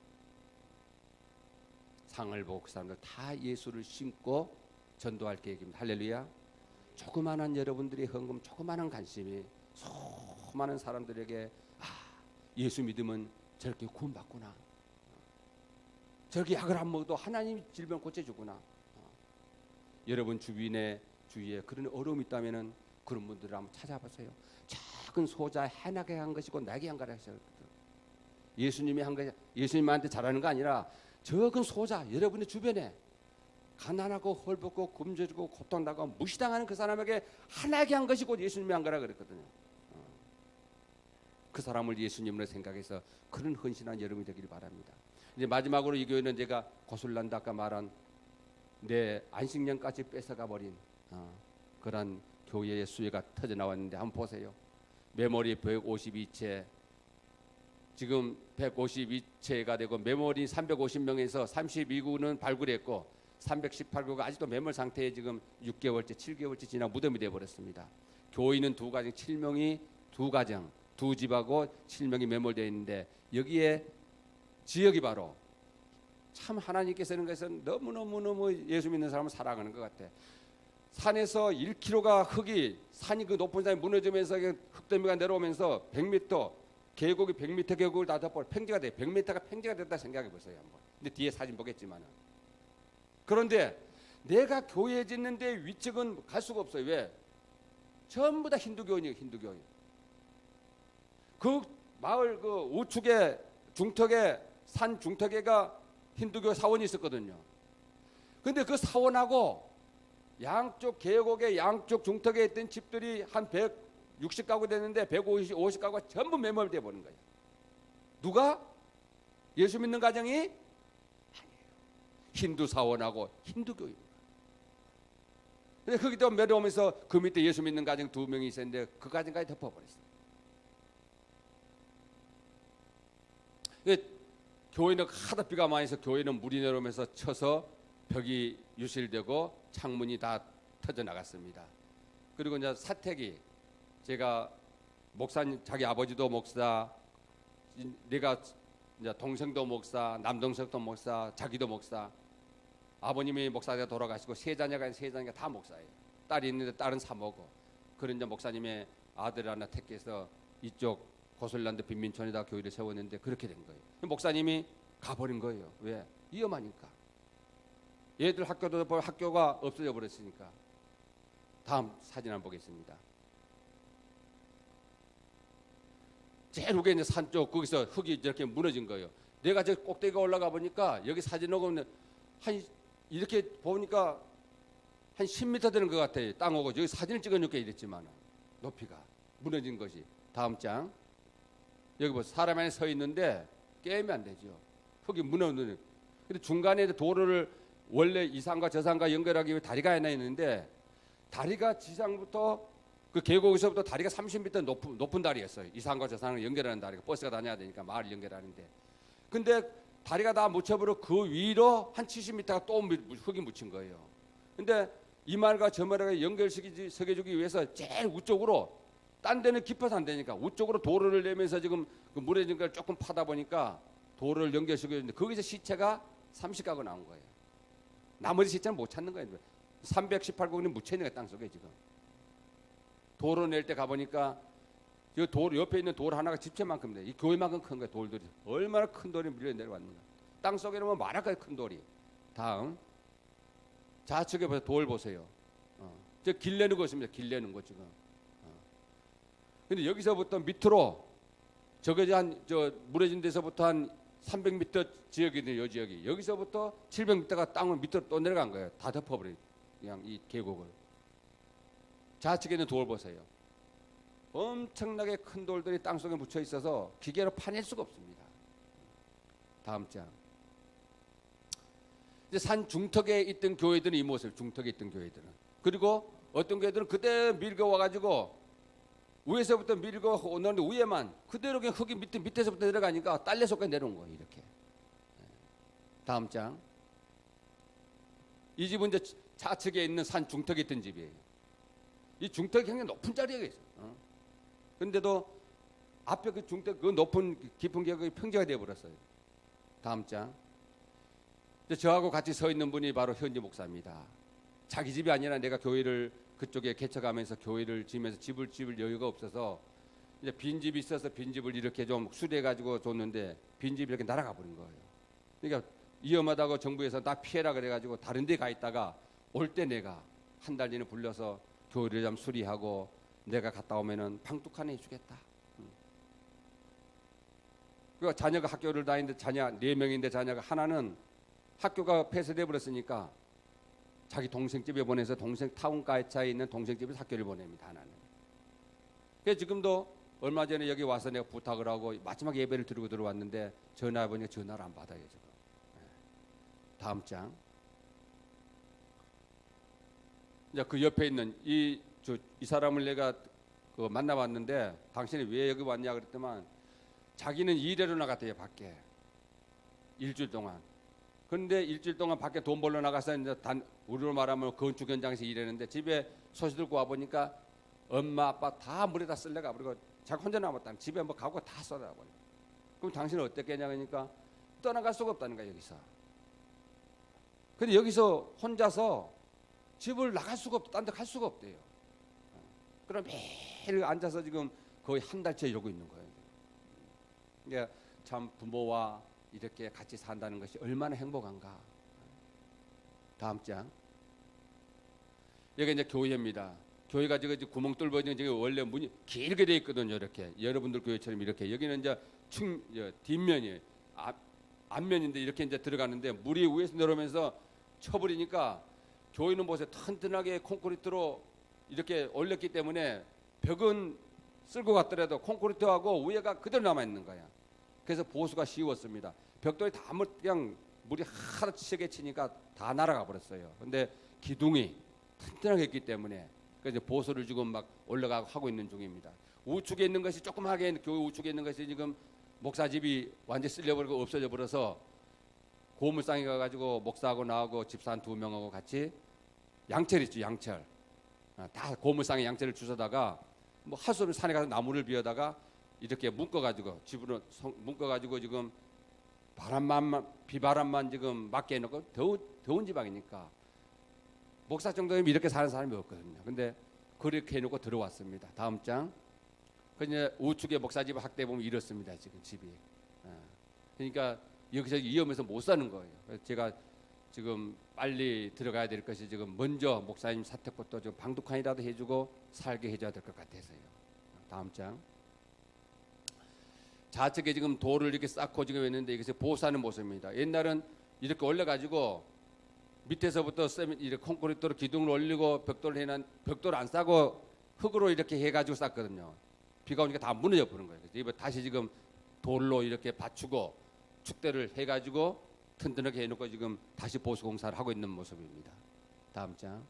[SPEAKER 1] 상을 보고 그 사람들 다 예수를 심고 전도할 계획입니다. 할렐루야. 조그마한 여러분들의 헌금, 조그마한 관심이 수많은 사람들에게 예수 믿으면 저렇게 구원받구나. 저렇게 약을 안 먹어도 하나님이 질병 고쳐주구나. 여러분 주위에 그런 어려움이 있다면은 그런 분들을 한번 찾아보세요. 작은 소자 해나게 한 것이고 나게 한 거라 했어요. 예수님이 한 것이 예수님한테 잘하는 거 아니라 적은 소자 여러분의 주변에 가난하고 헐벗고 굶주리고 고통당하고 무시당하는 그 사람에게 하나게 한 것이 곧 예수님이 한 거라 그랬거든요. 그 사람을 예수님으로 생각해서 그런 헌신한 여러분이 되기를 바랍니다. 이제 마지막으로 이 교회는 제가 고술난다 아까 말한 내 안식년까지 뺏어가 버린 그런 교회의 수혜가 터져 나왔는데 한번 보세요. 메모리 152채 지금 152채가 되고 메모리 350명에서 32구는 발굴했고 318구가 아직도 매몰 상태에 지금 6개월째 7개월째 지나 무덤이 되어버렸습니다. 교인은 2가정 7명이 2가정 2집하고 7명이 매몰되어 있는데 여기에 지역이 바로 참 하나님께서는 그래서 너무너무 예수 믿는 사람을 사랑하는 것 같아. 산에서 1km가 흙이 산이 그 높은 산이 무너지면서 흙더미가 내려오면서 100m 계곡이 100m 계곡을 다 덮어 팽지가 돼. 100m가 팽지가 됐다 생각해 보세요 한번. 근데 뒤에 사진 보겠지만은. 그런데 내가 교회 짓는데 위측은 갈 수가 없어요. 왜? 전부 다 힌두교인이에요. 힌두교인. 그 마을 그 우측에 중턱에 산 중턱에가 힌두교 사원이 있었거든요. 근데 그 사원하고 양쪽 계곡의 양쪽 중턱에 있던 집들이 한 160가구 됐는데 150가구가 전부 매몰돼 버린 거예요. 누가? 예수 믿는 가정이? 아니에요. 힌두 사원하고 힌두교인. 근데 거기도 내려오면서 그 밑에 예수 믿는 가정 2명이 있었는데 그 가정까지 덮어버렸어요. 교회는 하도 비가 많이 해서 교회는 물이 내려오면서 쳐서 벽이 유실되고 창문이 다 터져 나갔습니다. 그리고 이제 사택이 제가 목사님 자기 아버지도 목사, 내가 이제 동생도 목사, 남동생도 목사, 자기도 목사. 아버님이 목사가 돌아가시고 세 자녀가 다 목사예요. 딸이 있는데 딸은 사모고. 그런 이제 목사님의 아들 하나 택해서 이쪽 고설란드 빈민촌에다 교회를 세웠는데 그렇게 된 거예요. 목사님이 가버린 거예요. 왜? 위험하니까. 얘들 학교가 없어져 버렸으니까. 다음 사진 한번 보겠습니다. 제일 위에 있는 산 쪽 거기서 흙이 이렇게 무너진 거예요. 내가 저 꼭대기가 올라가 보니까 여기 사진을 보면 한 이렇게 보니까 한 10m 되는 것 같아요. 땅 오고 여기 사진을 찍어놓게 이랬지만 높이가 무너진 것이. 다음 장. 여기 뭐 사람 안에 서 있는데 깨면 안 되죠. 흙이 무너지는. 근데 중간에 도로를 원래 이 산과 저 산과 연결하기 위해 다리가 하나 있는데 다리가 지상부터 그 계곡에서부터 다리가 30m 높은 다리였어요. 이 산과 저 산을 연결하는 다리가 버스가 다녀야 되니까 마을을 연결하는데. 근데 다리가 다 묻혀버려 그 위로 한 70m가 또 흙이 묻힌 거예요. 근데 이 마을과 저 마을을 연결시켜주기 위해서 제일 우쪽으로 딴 데는 깊어서 안 되니까 우쪽으로 도로를 내면서 지금 그 무너진 걸 조금 파다 보니까 도로를 연결시켜주는데 거기서 시체가 30가구 나온 거예요. 나머지 시체는 못 찾는 거예요. 318구는 묻혀 있는 거예요. 땅속에 지금. 도로 낼 때 가보니까 이 도로 옆에 있는 돌 하나가 집채만큼 돼. 이 교회만큼 큰 거예요. 돌들이. 얼마나 큰 돌이 밀려 내려왔는가. 땅속에 놓으면 말할 거예요. 큰 돌이. 다음. 좌측에 보세요. 돌 보세요. 저 길 내는 거 있습니다. 길 내는 거 지금. 근데 여기서부터 밑으로 저게 저 무너진 데서부터 한 300m 지역이네요. 요 지역이. 여기서부터 700m가 땅을 밑으로 또 내려간 거예요. 다 덮어버려요. 그냥 이 계곡을. 좌측에 있는 돌 보세요. 엄청나게 큰 돌들이 땅속에 묻혀 있어서 기계로 파낼 수가 없습니다. 다음 장. 이제 산 중턱에 있던 교회들은 이 모습, 중턱에 있던 교회들은. 그리고 어떤 교회들은 그때 밀고 와가지고 위에서부터 밀고 오는데 위에만 그대로 그냥 흙이 밑에서부터 내려가니까 딸려서까지 내려온 거예요. 이렇게. 다음 장. 이 집은 이제 좌측에 있는 산 중턱에 있던 집이에요. 이 중턱이 굉장히 높은 자리에 있어요. 그런데도 앞에 그 중턱 그 높은 깊은 계곡이 평지가 되어 버렸어요. 다음 장. 저하고 같이 서 있는 분이 바로 현지 목사입니다. 자기 집이 아니라 내가 교회를 그쪽에 개척하면서 교회를 지으면서 집을 여유가 없어서 이제 빈집이 있어서 빈집을 이렇게 좀 수리해 가지고 줬는데 빈집이 이렇게 날아가 버린 거예요. 그러니까 위험하다고 정부에서 나 피해라 그래 가지고 다른 데 가 있다가 올 때 내가 한 달 전에 불러서 교회를 좀 수리하고 내가 갔다 오면은 방뚝하나 해주겠다. 그 자녀가 학교를 다니는데 자녀 4명인데 자녀가 하나는 학교가 폐쇄돼 버렸으니까 자기 동생 집에 보내서 동생 타운가에차에 있는 동생 집에 학교를 보냅니다. 하나는. 그래서 지금도 얼마 전에 여기 와서 내가 부탁을 하고 마지막 예배를 드리고 들어왔는데 전화해 보니까 전화를 안 받아요 지금. 다음 장. 이제 그 옆에 있는 이 사람을 내가 만나봤는데 당신이 왜 여기 왔냐 그랬더만 자기는 일하러 나갔대요 밖에 일주일 동안. 그런데 일주일 동안 밖에 돈 벌러 나가서 이제 우리로 말하면 건축 현장에서 일했는데 집에 소식 듣고 와 보니까 엄마 아빠 다 물에다 쓸래가 그리고 자기 혼자 남았다. 집에 뭐 가고 다 쏟아버려. 그럼 당신은 어떻겠냐 그러니까 떠나갈 수가 없다는 거야 여기서. 근데 여기서 혼자서 집을 나갈 수가 없다. 딴 데 갈 수가 없대요. 그럼 매일 앉아서 지금 거의 한 달째 이러고 있는 거예요. 그러니까 참 부모와 이렇게 같이 산다는 것이 얼마나 행복한가. 다음 장. 여기 이제 교회입니다. 교회가 지금 구멍 뚫어진 지금 원래 문이 길게 돼 있거든요. 이렇게 여러분들 교회처럼 이렇게 여기는 이제 뒷면이에요. 앞면인데 이렇게 이제 들어가는데 물이 위에서 내려오면서 쳐버리니까 교회는 보세요. 튼튼하게 콘크리트로 이렇게 올렸기 때문에 벽은 쓸고 갔더라도 콘크리트하고 위에가 그대로 남아 있는 거야. 그래서 보수가 쉬웠습니다. 벽돌이 다 그냥 물이 하도 세게 치니까 다 날아가 버렸어요. 근데 기둥이 튼튼하게 했기 때문에 그래서 보수를 지금 막 올라가고 하고 있는 중입니다. 우측에 있는 것이 조그맣게 교회 우측에 있는 것이 지금 목사 집이 완전히 쓸려버리고 없어져 버려서 고물상에 가가지고 목사하고 나하고 집사 한 2명하고 같이 양철 있죠. 양철. 다 고물상에 양철을 주워다가 뭐 할 수 없는 산에 가서 나무를 비워다가 이렇게 묶어가지고 집으로 묶어가지고 지금 비바람만 지금 맞게 해놓고 더운 지방이니까 목사 정도면 이렇게 사는 사람이 없거든요. 근데 그렇게 해놓고 들어왔습니다. 다음 장. 그냥 우측에 목사집 학대 보면 이렇습니다. 지금 집이. 그러니까 여기서 위험해서 못 사는 거예요. 그래서 제가 지금 빨리 들어가야 될 것이 지금 먼저 목사님 사택부터 좀 방독한이라도 해주고 살게 해줘야 될 것 같아서요. 다음 장. 좌측에 지금 돌을 이렇게 쌓고 지금 있는데 이것이 보수하는 모습입니다. 옛날은 이렇게 올려가지고 밑에서부터 이렇게 콘크리트로 기둥을 올리고 벽돌을 안 싸고 흙으로 이렇게 해가지고 쌓거든요. 비가 오니까 다 무너져 버린 거예요. 그래서 다시 지금 돌로 이렇게 받치고 축대를 해가지고 튼튼하게 해놓고 지금 다시 보수 공사를 하고 있는 모습입니다. 다음 장.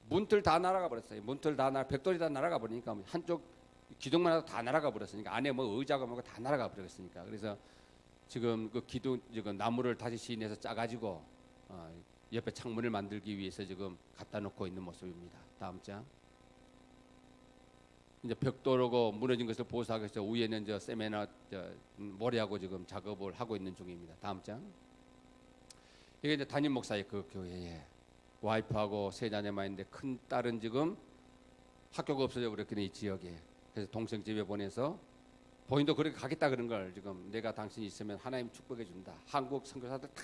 [SPEAKER 1] 문틀 다 날아가 버렸어요. 문틀 다 벽돌이 다 날아가 버리니까 한쪽 기둥만 해도 다 날아가 버렸으니까 안에 뭐 의자가 뭐가 다 날아가 버렸으니까 그래서 지금 그 기둥 지금 나무를 다시 시인해서 짜가지고 옆에 창문을 만들기 위해서 지금 갖다 놓고 있는 모습입니다. 다음 장. 이제 벽돌하고 무너진 것을 보수하기 위해서 위에는 저 세메나 모래하고 지금 작업을 하고 있는 중입니다. 다음 장. 이게 이제 담임 목사의 그 교회에 와이프하고 세 자녀만 있는데 큰 딸은 지금 학교가 없어져 버렸거든요. 이 지역에. 그래서 동생 집에 보내서 본인도 그렇게 가겠다 그런 걸 지금 내가 당신이 있으면 하나님 축복해 준다. 한국 선교사들 다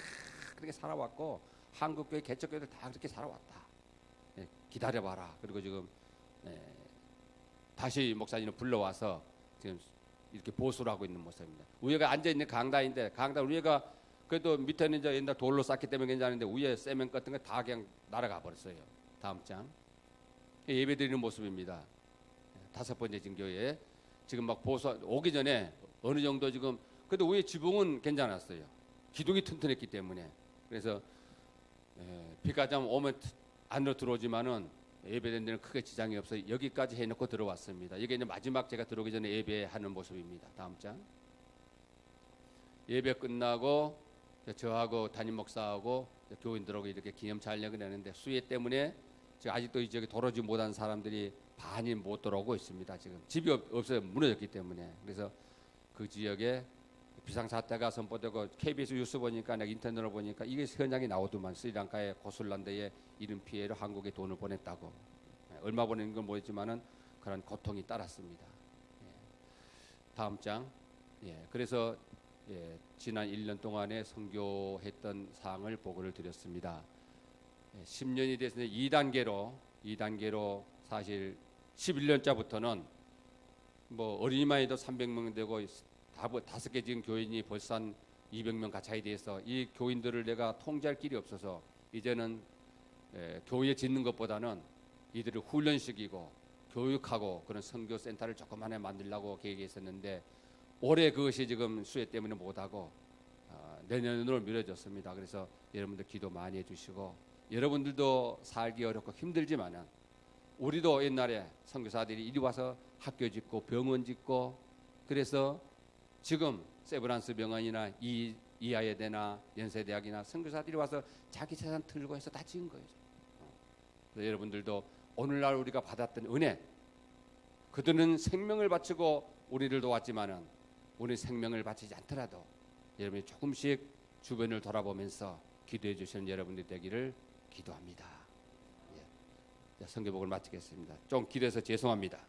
[SPEAKER 1] 그렇게 살아왔고 한국 교회 개척교회들 다 그렇게 살아왔다. 기다려봐라. 그리고 지금 다시 목사님을 불러와서 지금 이렇게 보수를 하고 있는 모습입니다. 위에가 앉아 있는 강다인데 강다 위에가 그래도 밑에는 이제 옛날 돌로 쌓기 때문에 괜찮은데 위에 세면 같은 거 다 그냥 날아가 버렸어요. 다음 장. 예배드리는 모습입니다. 5번째 지금 교회 지금 막 보수 오기 전에 어느 정도 지금 그래도 위에 지붕은 괜찮았어요. 기둥이 튼튼했기 때문에 그래서 비가 좀 오면 안으로 들어오지만은 예배된 데는 크게 지장이 없어요. 여기까지 해놓고 들어왔습니다. 이게 이제 마지막 제가 들어오기 전에 예배하는 모습입니다. 다음 장. 예배 끝나고 저하고 담임 목사하고 교인들하고 이렇게 기념 촬영을 하는데 수해 때문에 지금 아직도 이 지역에 돌아오지 못한 사람들이 반이 못 돌아오고 있습니다. 지금 집이 없어요. 무너졌기 때문에. 그래서 그 지역에 비상사태가 선포되고 KBS 뉴스 보니까 내가 인터넷으로 보니까 이게 현장이 나오더만 스리랑카의 고술란드에 이른 피해로 한국에 돈을 보냈다고. 얼마 보내는 건 모르겠지만은 그런 고통이 따랐습니다. 다음 장. 그래서 지난 1년 동안에 선교했던 사항을 보고를 드렸습니다. 10년이 돼서 2단계로 사실 11년짜부터는 뭐 어린이만 해도 300명 되고 5개 지금 교인이 벌써 한 200명 가까이 돼서 이 교인들을 내가 통제할 길이 없어서 이제는 교회 짓는 것보다는 이들을 훈련시키고 교육하고 그런 선교센터를 조그만하게 만들려고 계획했었는데 올해 그것이 지금 수해 때문에 못하고 내년으로 미뤄졌습니다. 그래서 여러분들 기도 많이 해주시고 여러분들도 살기 어렵고 힘들지만은 우리도 옛날에 선교사들이 이리 와서 학교 짓고 병원 짓고 그래서 지금 세브란스 병원이나 이하예대나 연세대학이나 선교사들이 와서 자기 재산 틀고 해서 다 지은 거예요. 그래서 여러분들도 오늘날 우리가 받았던 은혜 그들은 생명을 바치고 우리를 도왔지만은 우리 생명을 바치지 않더라도 여러분이 조금씩 주변을 돌아보면서 기도해 주시는 여러분들이 되기를 기도합니다. 성교복을 마치겠습니다. 좀 길어서 죄송합니다.